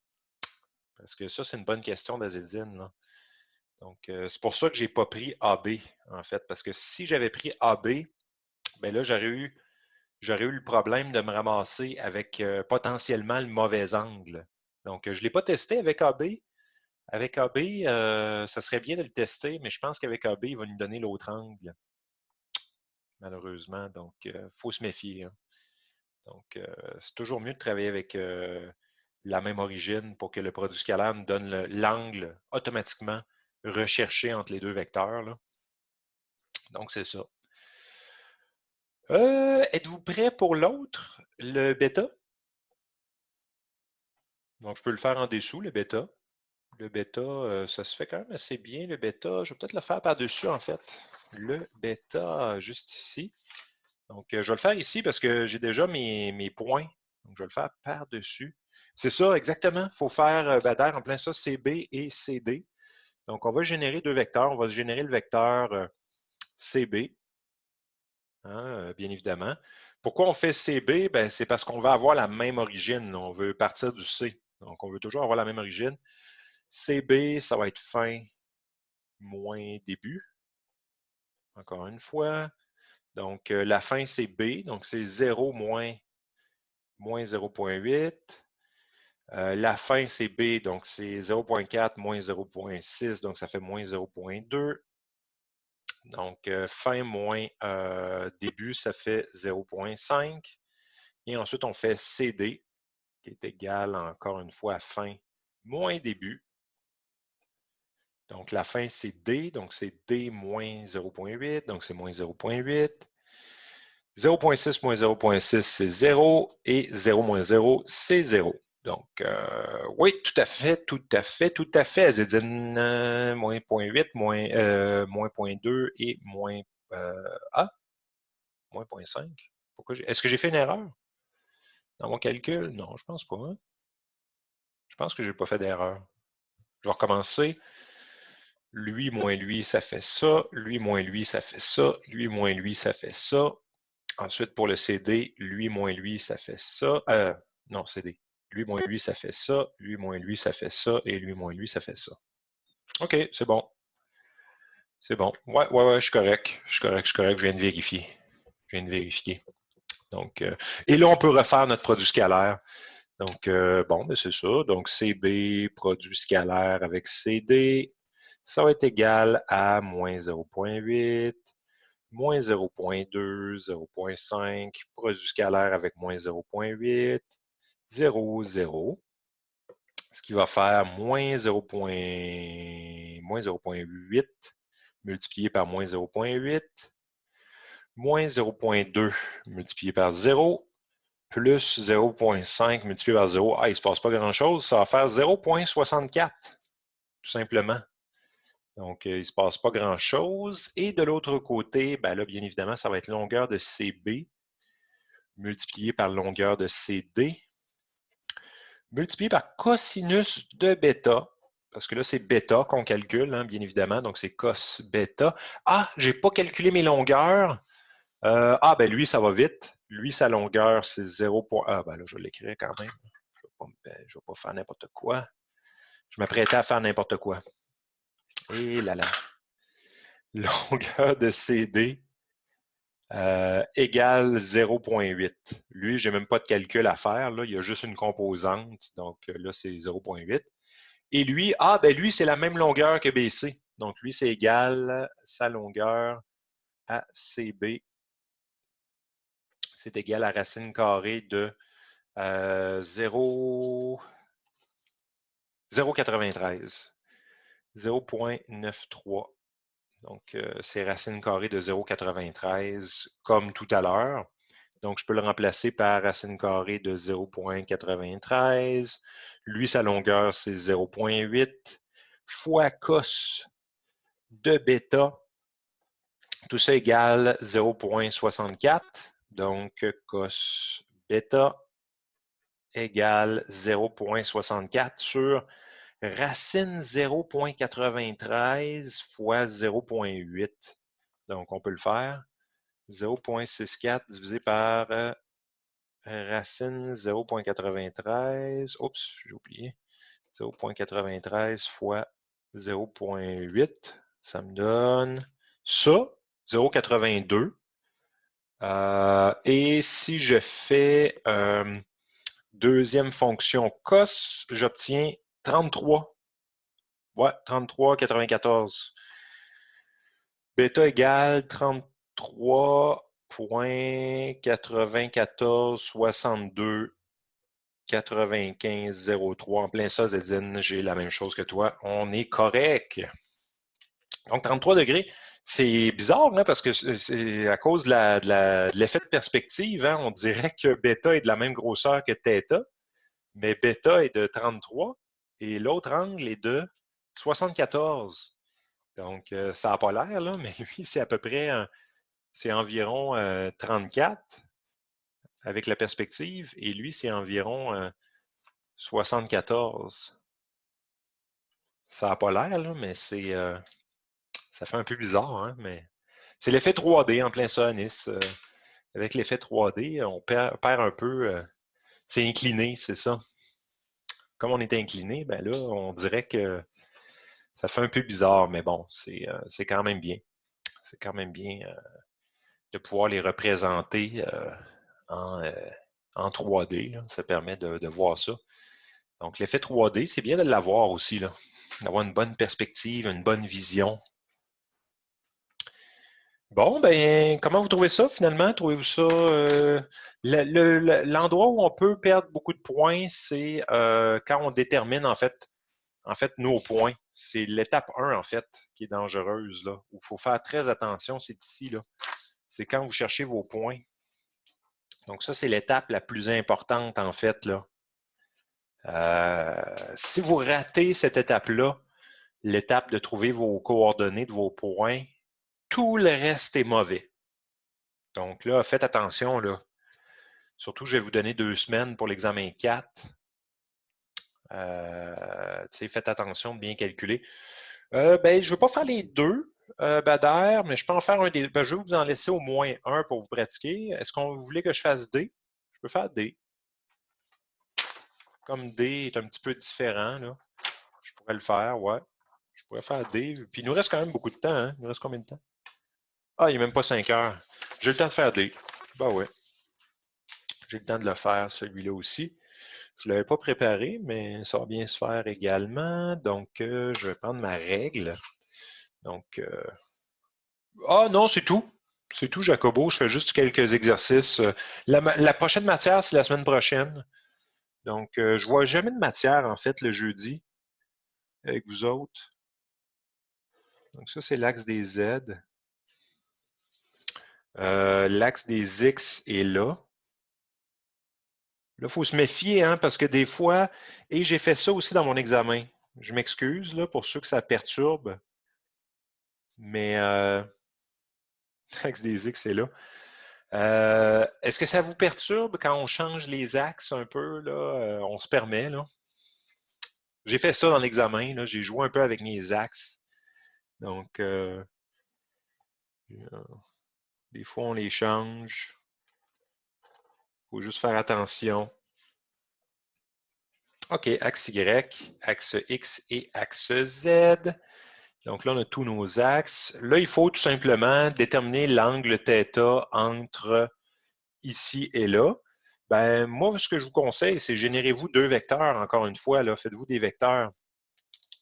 Parce que ça, c'est une bonne question d'Azedine. Donc, c'est pour ça que je n'ai pas pris AB, en fait. Parce que si j'avais pris AB, ben là, j'aurais eu le problème de me ramasser avec potentiellement le mauvais angle. Donc, je ne l'ai pas testé avec AB. Avec AB, ça serait bien de le tester, mais je pense qu'avec AB, il va nous donner l'autre angle. malheureusement. Donc, il faut se méfier. Hein. Donc, c'est toujours mieux de travailler avec la même origine pour que le produit scalaire nous donne l'angle automatiquement recherché entre les deux vecteurs. Là. Donc, c'est ça. Êtes-vous prêt pour l'autre, le bêta? Donc, je peux le faire en dessous, le bêta. Le bêta, ça se fait quand même assez bien, le bêta. Je vais peut-être le faire par-dessus, en fait. Le bêta, juste ici. Donc, je vais le faire ici parce que j'ai déjà mes points. Donc, je vais le faire par-dessus. C'est ça, exactement. Il faut faire, en plein ça, CB et CD. Donc, on va générer deux vecteurs. On va générer le vecteur CB, hein, bien évidemment. Pourquoi on fait CB? Ben, c'est parce qu'on va avoir la même origine. On veut partir du C. Donc, on veut toujours avoir la même origine. CB, ça va être fin moins début. Encore une fois. Donc, la fin, c'est B. Donc, c'est 0 moins 0.8. La fin, c'est B. Donc, c'est 0.4 moins 0.6. Donc, ça fait moins 0.2. Donc, fin moins début, ça fait 0.5. Et ensuite, on fait CD, qui est égal, encore une fois, à fin moins début. Donc, la fin, c'est D. Donc, c'est D moins 0.8. Donc, c'est moins 0.8. 0.6 moins 0.6, c'est 0. Et 0 moins 0, c'est 0. Donc, oui, tout à fait, tout à fait, tout à fait. Azedine, moins 0.8, moins 0.2 et moins moins 0.5. Est-ce que j'ai fait une erreur dans mon calcul? Non, je pense pas. Hein? Je pense que je n'ai pas fait d'erreur. Je vais recommencer. Lui moins lui, ça fait ça. Lui moins lui, ça fait ça. Lui moins lui, ça fait ça. Ensuite, pour le CD, lui moins lui, ça fait ça. Non, CD. Lui moins lui, ça fait ça. Lui moins lui, ça fait ça. Et lui moins lui, ça fait ça. OK, c'est bon. C'est bon. Ouais, je suis correct. Je suis correct. Je viens de vérifier. Je viens de vérifier. Donc, et là, on peut refaire notre produit scalaire. Donc, bon, ben c'est ça. Donc, CB, produit scalaire avec CD, ça va être égal à moins 0.8, moins 0.2, 0.5, produit scalaire avec moins 0.8, 0, 0, ce qui va faire moins 0.8 multiplié par moins 0.8, moins 0.2 multiplié par 0, plus 0.5 multiplié par 0. Ah, il ne se passe pas grand-chose. Ça va faire 0.64, tout simplement. Donc, il ne se passe pas grand-chose. Et de l'autre côté, ben là, bien évidemment, ça va être longueur de CB multiplié par longueur de CD multiplié par cosinus de bêta. Parce que là, c'est bêta qu'on calcule, hein, bien évidemment. Donc, c'est cos bêta. Ah, je n'ai pas calculé mes longueurs. Ben lui, ça va vite. Lui, sa longueur, c'est 0. Ah, ben là, je l'écrirai quand même. Je ne vais pas faire n'importe quoi. Je m'apprêtais à faire n'importe quoi. Et là. Longueur de CD égale 0.8. Lui, je n'ai même pas de calcul à faire. Là. Il y a juste une composante. Donc là, c'est 0.8. Et lui, lui, c'est la même longueur que BC. Donc lui, c'est égal sa longueur à CB. C'est égal à racine carrée de 0.93. 0.93. Donc, c'est racine carrée de 0.93 comme tout à l'heure. Donc, je peux le remplacer par racine carrée de 0.93. Lui, sa longueur, c'est 0.8 fois cos de bêta. Tout ça égale 0.64. Donc, cos bêta égale 0.64 sur racine 0.93 fois 0.8. Donc, on peut le faire. 0.64 divisé par racine 0.93. Oups, j'ai oublié. 0.93 fois 0.8. Ça me donne ça, 0.82. Et si je fais deuxième fonction cos, j'obtiens 33. Ouais, 33,94. Bêta égale 33 .9462 9503. En plein ça, Zedine, j'ai la même chose que toi. On est correct. Donc, 33 degrés, c'est bizarre, hein, parce que c'est à cause de l'effet de perspective. Hein, on dirait que bêta est de la même grosseur que θ, mais bêta est de 33 et l'autre angle est de 74. Donc, ça n'a pas l'air, là, mais lui, c'est à peu près, c'est environ 34 avec la perspective, et lui, c'est environ 74. Ça n'a pas l'air, là, mais ça fait un peu bizarre, hein, mais c'est l'effet 3D en plein ça à Nice. Avec l'effet 3D, on perd un peu. C'est incliné, c'est ça. Comme on est incliné, ben là, on dirait que ça fait un peu bizarre, mais bon, c'est quand même bien. C'est quand même bien de pouvoir les représenter en, en 3D. Là. Ça permet de voir ça. Donc, l'effet 3D, c'est bien de l'avoir aussi, là. D'avoir une bonne perspective, une bonne vision. Bon, ben, comment vous trouvez ça finalement? Trouvez-vous ça? L'endroit où on peut perdre beaucoup de points, c'est quand on détermine en fait nos points. C'est l'étape 1, en fait, qui est dangereuse, là, où il faut faire très attention, c'est ici, là. C'est quand vous cherchez vos points. Donc, ça, c'est l'étape la plus importante, en fait, là. Si vous ratez cette étape-là, l'étape de trouver vos coordonnées de vos points, tout le reste est mauvais. Donc là, faites attention, là. Surtout, je vais vous donner 2 semaines pour l'examen 4. Faites attention de bien calculer. Ben, je ne veux pas faire les deux, Bader, mais je peux en faire un des. Ben, je vais vous en laisser au moins un pour vous pratiquer. Est-ce qu'on voulait que je fasse D? Je peux faire D. Comme D est un petit peu différent, là, je pourrais le faire, ouais. Je pourrais faire D. Puis il nous reste quand même beaucoup de temps, hein? Il nous reste combien de temps? Ah, il n'est même pas 5 heures. J'ai le temps de faire D. Ben ouais. J'ai le temps de le faire, celui-là aussi. Je ne l'avais pas préparé, mais ça va bien se faire également. Donc, je vais prendre ma règle. Donc, ah non, c'est tout. C'est tout, Jacobo. Je fais juste quelques exercices. La prochaine matière, c'est la semaine prochaine. Donc, je ne vois jamais de matière, en fait, le jeudi avec vous autres. Donc, ça, c'est l'axe des Z. L'axe des X est là. Là, il faut se méfier, hein, parce que des fois, et j'ai fait ça aussi dans mon examen. Je m'excuse là pour ceux que ça perturbe, mais l'axe des X est là. Est-ce que ça vous perturbe quand on change les axes un peu, là? On se permet, là. J'ai fait ça dans l'examen, là. J'ai joué un peu avec mes axes. Donc, des fois, on les change. Il faut juste faire attention. OK, axe Y, axe X et axe Z. Donc là, on a tous nos axes. Là, il faut tout simplement déterminer l'angle θ entre ici et là. Ben, moi, ce que je vous conseille, c'est générez-vous 2 vecteurs, encore une fois. Là, faites-vous des vecteurs.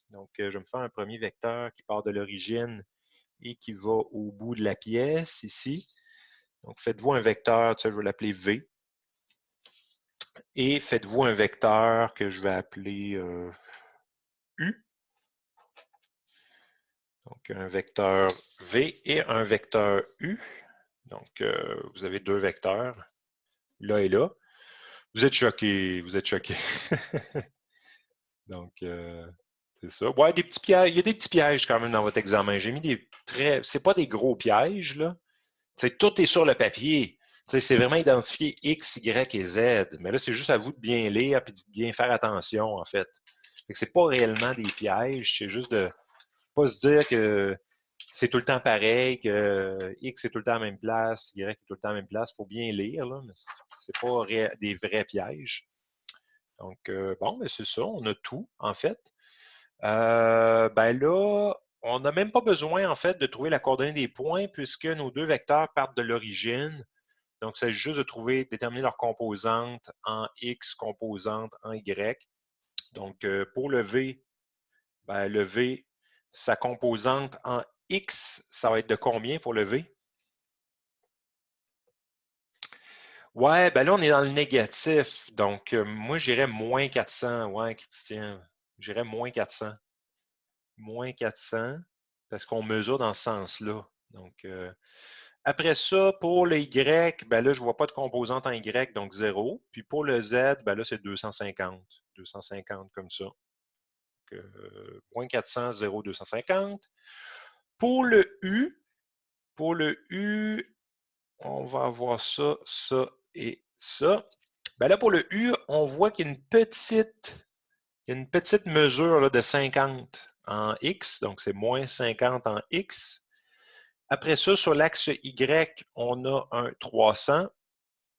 Donc, je vais me faire un premier vecteur qui part de l'origine et qui va au bout de la pièce, ici. Donc, faites-vous un vecteur, je vais l'appeler V. Et faites-vous un vecteur que je vais appeler U. Donc, un vecteur V et un vecteur U. Donc, vous avez 2 vecteurs, là et là. Vous êtes choqués, vous êtes choqués. Donc, c'est ça. Ouais, des petits pièges. Il y a des petits pièges quand même dans votre examen. J'ai mis des très. C'est pas des gros pièges, là. Tout est sur le papier. C'est vraiment identifié X, Y et Z. Mais là, c'est juste à vous de bien lire et de bien faire attention, en fait. C'est pas réellement des pièges, c'est juste de pas se dire que c'est tout le temps pareil, que X est tout le temps à la même place, Y est tout le temps à la même place. Il faut bien lire, là, mais c'est pas des vrais pièges. Donc, bon, mais c'est ça, on a tout, en fait. Ben là, on n'a même pas besoin, en fait, de trouver la coordonnée des points puisque nos 2 vecteurs partent de l'origine. Donc, c'est juste de déterminer leur composante en X, composante en Y. Donc, pour le V, ben, le V, sa composante en X, ça va être de combien pour le V? Ouais, ben là, on est dans le négatif. Donc, moi, j'irais moins 400. Ouais, Christian, j'irais moins 400. Moins 400, parce qu'on mesure dans ce sens-là. Donc, après ça, pour le Y, ben là, je ne vois pas de composante en Y, donc 0. Puis pour le Z, ben là, c'est 250. 250 comme ça. Donc, moins 400, 0, 250. Pour le U, on va avoir ça, ça et ça. Ben là, pour le U, on voit qu'il y a une petite mesure là, de 50 en X, donc c'est moins 50 en X. Après ça, sur l'axe Y, on a un 300,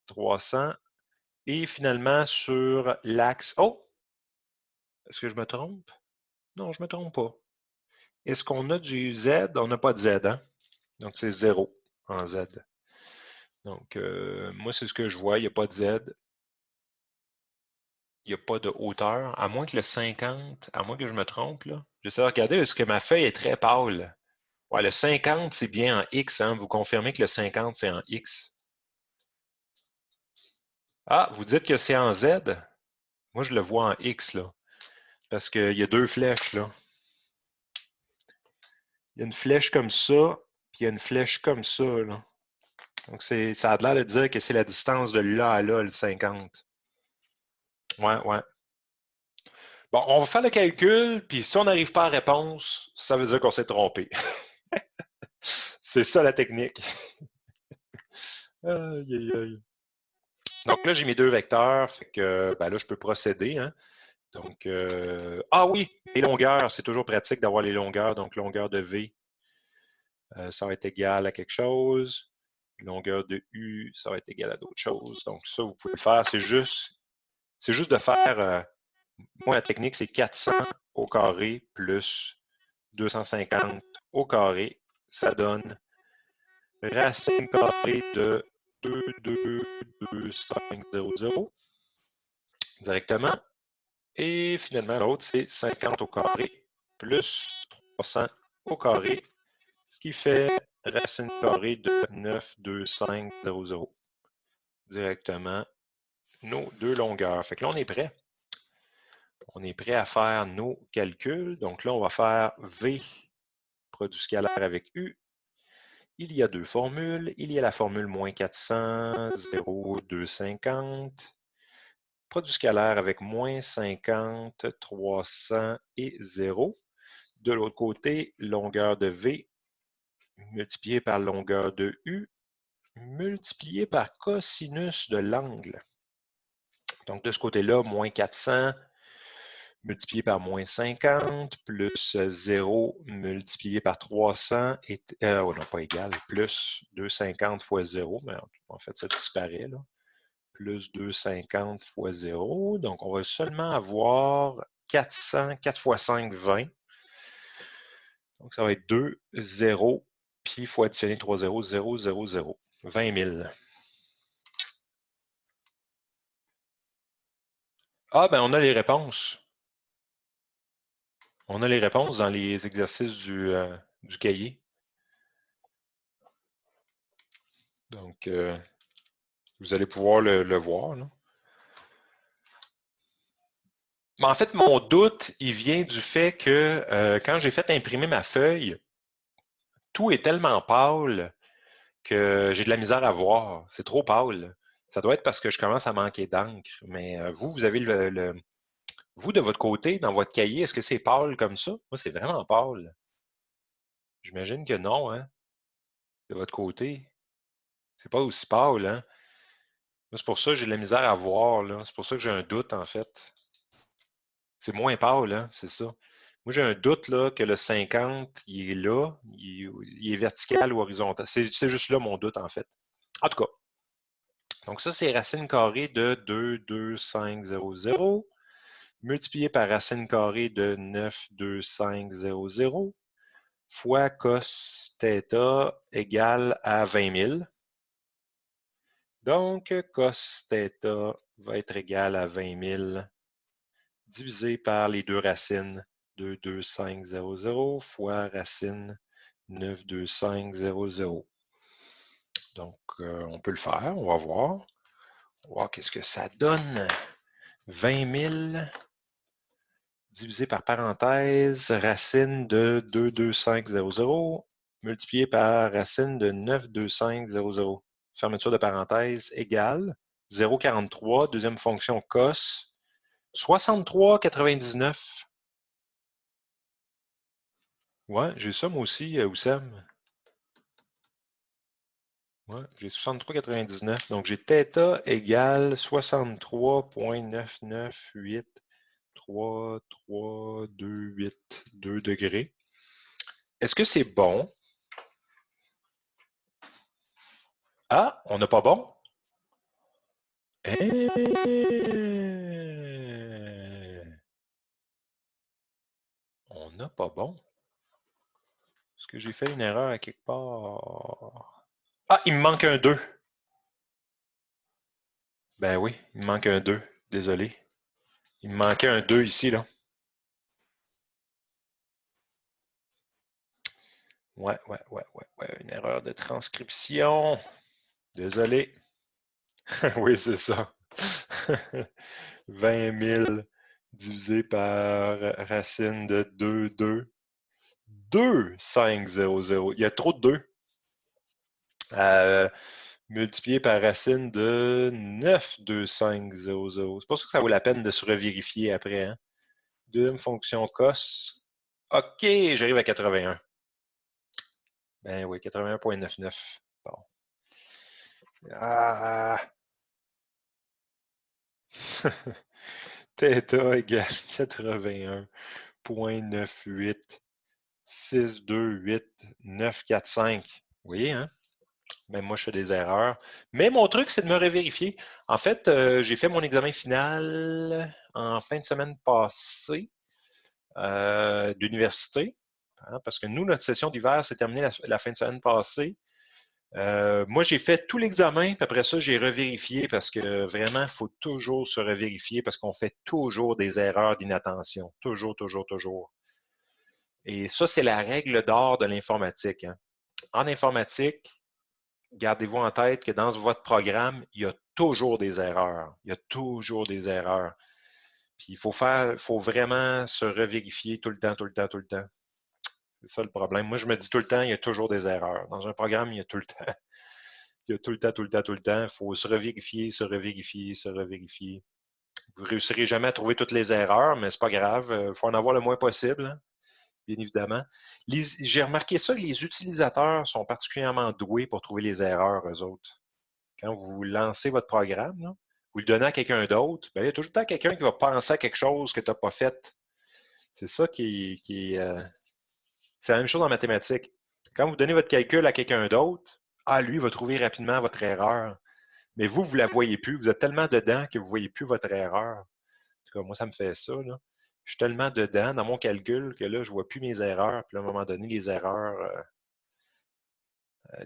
300. Et finalement, sur l'axe... Oh! Est-ce que je me trompe? Non, je ne me trompe pas. Est-ce qu'on a du Z? On n'a pas de Z, hein? Donc, c'est 0 en Z. Donc, moi, c'est ce que je vois. Il n'y a pas de Z. Il n'y a pas de hauteur. À moins que le 50, à moins que je me trompe, là. J'essaie de regarder parce que ma feuille est très pâle. Ouais, le 50, c'est bien en X, hein? Vous confirmez que le 50, c'est en X. Ah, vous dites que c'est en Z? Moi, je le vois en X, là. Parce qu'il y a deux flèches, là. Il y a une flèche comme ça, puis il y a une flèche comme ça, là. Donc, ça a l'air de dire que c'est la distance de là à là, le 50. Ouais, ouais. Bon, on va faire le calcul, puis si on n'arrive pas à la réponse, ça veut dire qu'on s'est trompé. C'est ça la technique. Aïe, aïe, aïe. Donc là, j'ai mes deux vecteurs, fait que ben là, je peux procéder, hein. Donc, ah oui, les longueurs, c'est toujours pratique d'avoir les longueurs. Donc, longueur de V, ça va être égal à quelque chose. Longueur de U, ça va être égal à d'autres choses. Donc, ça, vous pouvez le faire. C'est juste de faire, moi, la technique, c'est 400 au carré plus 250 au carré. Ça donne racine carrée de 2, 2, 2, 5, 0, 0 directement. Et finalement, l'autre, c'est 50 au carré plus 300 au carré, ce qui fait racine carrée de 9, 2, 5, 0, 0. Directement, nos deux longueurs. Fait que là, on est prêt. On est prêt à faire nos calculs. Donc là, on va faire V, produit scalaire avec U. Il y a deux formules. Il y a la formule moins 400, 0, 250. Produit scalaire avec moins 50, 300 et 0. De l'autre côté, longueur de V multiplié par longueur de U multiplié par cosinus de l'angle. Donc, de ce côté-là, moins 400 multiplié par moins 50 plus 0 multiplié par 300 est, non, pas égal, plus 250 fois 0, mais en fait, ça disparaît, là. Plus 250 fois 0. Donc, on va seulement avoir 400, 4 fois 5, 20. Donc, ça va être 2, 0, puis il faut additionner 3 0, 0, 0, 0. 20 000. Ah, ben on a les réponses. On a les réponses dans les exercices du cahier. Donc, vous allez pouvoir le voir, là. Mais en fait, mon doute, il vient du fait que quand j'ai fait imprimer ma feuille, tout est tellement pâle que j'ai de la misère à voir. C'est trop pâle. Ça doit être parce que je commence à manquer d'encre. Mais vous avez vous, de votre côté, dans votre cahier, est-ce que c'est pâle comme ça? Moi, c'est vraiment pâle. J'imagine que non, hein? De votre côté. C'est pas aussi pâle, hein? Moi, c'est pour ça que j'ai de la misère à voir, là. C'est pour ça que j'ai un doute, en fait. C'est moins pâle, hein? C'est ça. Moi, j'ai un doute là, que le 50, il est là, il est vertical ou horizontal. C'est juste là mon doute, en fait. En tout cas, donc ça, c'est racine carrée de 2, 2, 5, 0, 0, multiplié par racine carrée de 9, 2, 5, 0, 0, fois cos θ égale à 20 000. Donc, cos θ va être égal à 20 000 divisé par les deux racines 2, 2, 5, 0, 0 fois racine 9, 2, 5, 0, 0. Donc, on peut le faire, on va voir. On va voir qu'est-ce que ça donne. 20 000 divisé par parenthèse, racine de 22500 multiplié par racine de 92500. Fermeture de parenthèse égale 0,43, deuxième fonction cos, 63,99. Ouais, j'ai ça moi aussi, Oussem. Ouais, j'ai 63,99. Donc, j'ai θ égale 63,9983328 degrés. Est-ce que c'est bon? Ah, on n'a pas bon? On n'a pas bon. Est-ce que j'ai fait une erreur à quelque part? Ah, il me manque un 2. Ben oui, il me manque un 2. Désolé. Il me manquait un 2 ici, là. Ouais. Une erreur de transcription. Désolé. Oui, c'est ça. 20 000 divisé par racine de 2, 5, 0, 0. Il y a trop de 2. Multiplié par racine de 9, 2, 5, 0, 0. C'est pas sûr que ça vaut la peine de se revérifier après. Hein? Deuxième fonction cos. OK, j'arrive à 81. Ben oui, 81,99. Bon. Ah! Θ égale 81,98,628,945. Vous voyez, hein? Même moi, je fais des erreurs. Mais mon truc, c'est de me revérifier. En fait, j'ai fait mon examen final en fin de semaine passée d'université. Hein, parce que nous, notre session d'hiver s'est terminée la fin de semaine passée. Moi, j'ai fait tout l'examen, puis après ça, j'ai revérifié parce que vraiment, il faut toujours se revérifier parce qu'on fait toujours des erreurs d'inattention. Toujours, toujours, toujours. Et ça, c'est la règle d'or de l'informatique. Hein. En informatique, gardez-vous en tête que dans votre programme, il y a toujours des erreurs. Il y a toujours des erreurs. Puis il faut vraiment se revérifier tout le temps, tout le temps, tout le temps. C'est ça le problème. Moi, je me dis tout le temps, il y a toujours des erreurs. Dans un programme, il y a tout le temps. Il y a tout le temps, tout le temps, tout le temps. Il faut se revérifier, se revérifier, se revérifier. Vous ne réussirez jamais à trouver toutes les erreurs, mais c'est pas grave. Il faut en avoir le moins possible, hein, bien évidemment. J'ai remarqué ça, les utilisateurs sont particulièrement doués pour trouver les erreurs, eux autres. Quand vous lancez votre programme, là, vous le donnez à quelqu'un d'autre, ben, il y a toujours le temps quelqu'un qui va penser à quelque chose que tu n'as pas fait. C'est ça c'est la même chose en mathématiques. Quand vous donnez votre calcul à quelqu'un d'autre, lui va trouver rapidement votre erreur. Mais vous ne la voyez plus. Vous êtes tellement dedans que vous ne voyez plus votre erreur. En tout cas, moi, ça me fait ça. Là. Je suis tellement dedans dans mon calcul que là, je ne vois plus mes erreurs. Puis à un moment donné, les erreurs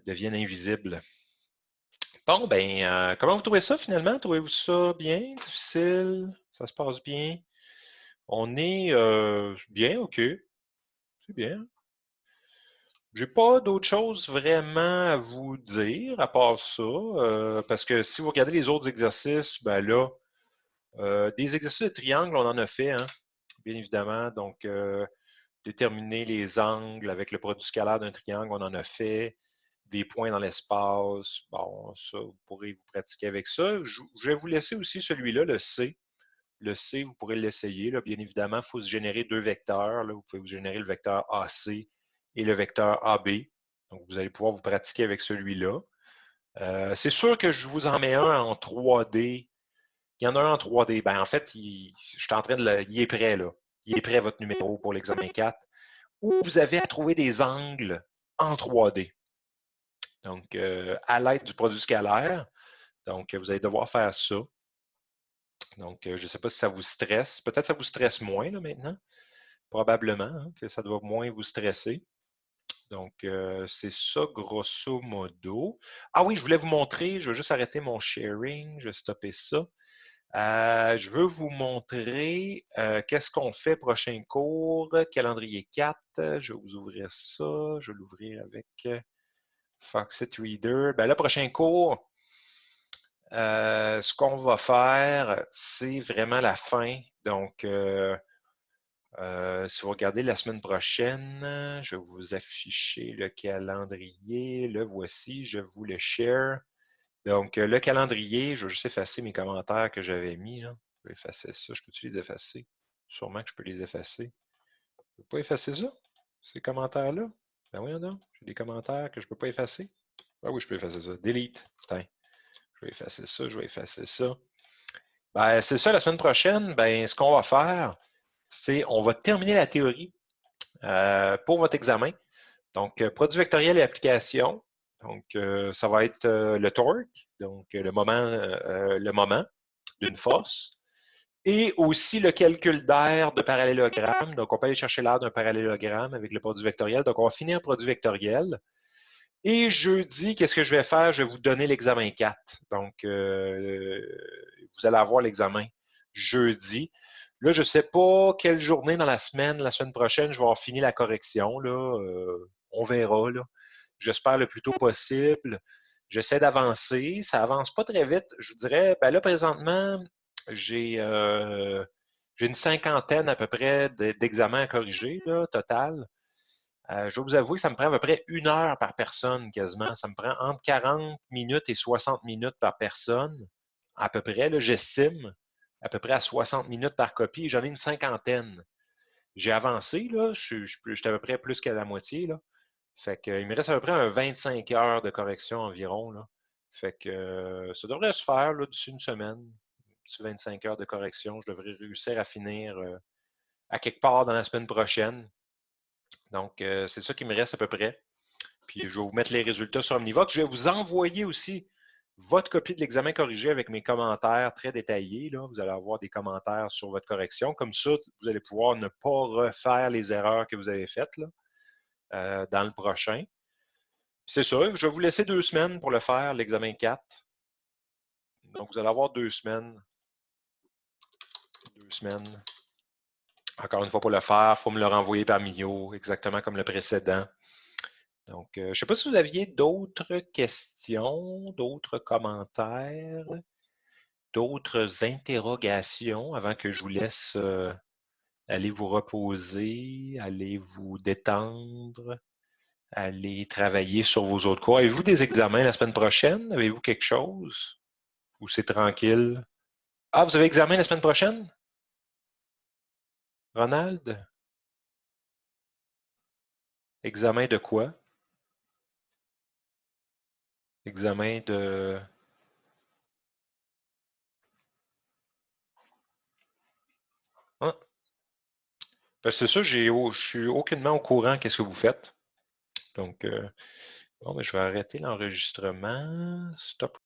deviennent invisibles. Bon, ben, comment vous trouvez ça finalement? Trouvez-vous ça bien, difficile? Ça se passe bien? On est bien, OK. C'est bien. J'ai pas d'autre chose vraiment à vous dire à part ça, parce que si vous regardez les autres exercices, ben là, des exercices de triangle, on en a fait, hein, bien évidemment. Donc, déterminer les angles avec le produit scalaire d'un triangle, on en a fait. Des points dans l'espace, bon, ça, vous pourrez vous pratiquer avec ça. Je vais vous laisser aussi celui-là, le C. Le C, vous pourrez l'essayer. Bien évidemment, il faut se générer deux vecteurs. Là. Vous pouvez vous générer le vecteur AC et le vecteur AB. Donc, vous allez pouvoir vous pratiquer avec celui-là. C'est sûr que je vous en mets un en 3D. Il y en a un en 3D. Ben, en fait, je suis en train il est prêt, là. Il est prêt, votre numéro pour l'examen 4. Où vous avez à trouver des angles en 3D. Donc, à l'aide du produit scalaire. Donc, vous allez devoir faire ça. Donc, je ne sais pas si ça vous stresse. Peut-être que ça vous stresse moins là, maintenant. Probablement hein, que ça doit moins vous stresser. Donc, c'est ça grosso modo. Ah oui, je voulais vous montrer, je vais juste arrêter mon sharing, je vais stopper ça. Je veux vous montrer qu'est-ce qu'on fait prochain cours, calendrier 4. Je vais vous ouvrir ça, je vais l'ouvrir avec Foxit Reader. Ben, le prochain cours, Ce qu'on va faire, c'est vraiment la fin. Donc, si vous regardez la semaine prochaine, je vais vous afficher le calendrier. Le voici, je vous le share. Donc, le calendrier, je vais juste effacer mes commentaires que j'avais mis. Là. Je vais effacer ça. Je peux-tu les effacer? Sûrement que je peux les effacer. Je ne peux pas effacer ça? Ces commentaires-là? Ben voyons donc. J'ai des commentaires que je ne peux pas effacer. Ah oui, je peux effacer ça. Delete. Putain. Je vais effacer ça, je vais effacer ça. Ben, c'est ça, la semaine prochaine, ben, ce qu'on va faire, c'est on va terminer la théorie pour votre examen. Donc, produit vectoriel et application. Donc, ça va être le torque, donc le moment d'une force, et aussi le calcul d'air de parallélogramme. Donc, on peut aller chercher l'air d'un parallélogramme avec le produit vectoriel. Donc, on va finir produit vectoriel. Et jeudi, qu'est-ce que je vais faire? Je vais vous donner l'examen 4. Donc, vous allez avoir l'examen jeudi. Là, je ne sais pas quelle journée dans la semaine prochaine, je vais avoir fini la correction. Là, on verra. Là. J'espère le plus tôt possible. J'essaie d'avancer. Ça avance pas très vite. Je vous dirais, ben là, présentement, j'ai une cinquantaine à peu près d'examens à corriger, là, total. Je dois vous avouer que ça me prend à peu près 1 heure par personne quasiment. Ça me prend entre 40 minutes et 60 minutes par personne, à peu près, j'estime, à peu près à 60 minutes par copie. J'en ai une cinquantaine. J'ai avancé, là, je suis à peu près plus qu'à la moitié. Là. Fait que, il me reste à peu près 25 heures de correction environ. Là. Fait que ça devrait se faire d'ici une semaine. D'ici 25 heures de correction, je devrais réussir à finir à quelque part dans la semaine prochaine. Donc, c'est ça qui me reste à peu près. Puis, je vais vous mettre les résultats sur Omnivox. Je vais vous envoyer aussi votre copie de l'examen corrigé avec mes commentaires très détaillés. Là. Vous allez avoir des commentaires sur votre correction. Comme ça, vous allez pouvoir ne pas refaire les erreurs que vous avez faites là, dans le prochain. C'est ça. Je vais vous laisser 2 semaines pour le faire, l'examen 4. Donc, vous allez avoir 2 semaines. 2 semaines. Encore une fois, pour le faire, il faut me le renvoyer par Mio, exactement comme le précédent. Donc, je ne sais pas si vous aviez d'autres questions, d'autres commentaires, d'autres interrogations avant que je vous laisse aller vous reposer, aller vous détendre, aller travailler sur vos autres cours. Avez-vous des examens la semaine prochaine? Avez-vous quelque chose? Ou c'est tranquille? Ah, vous avez examen la semaine prochaine? Ronald? Examen de quoi? Examen de... Ah. Parce que c'est ça, je suis aucunement au courant qu'est-ce que vous faites. Donc, bon, mais je vais arrêter l'enregistrement. Stop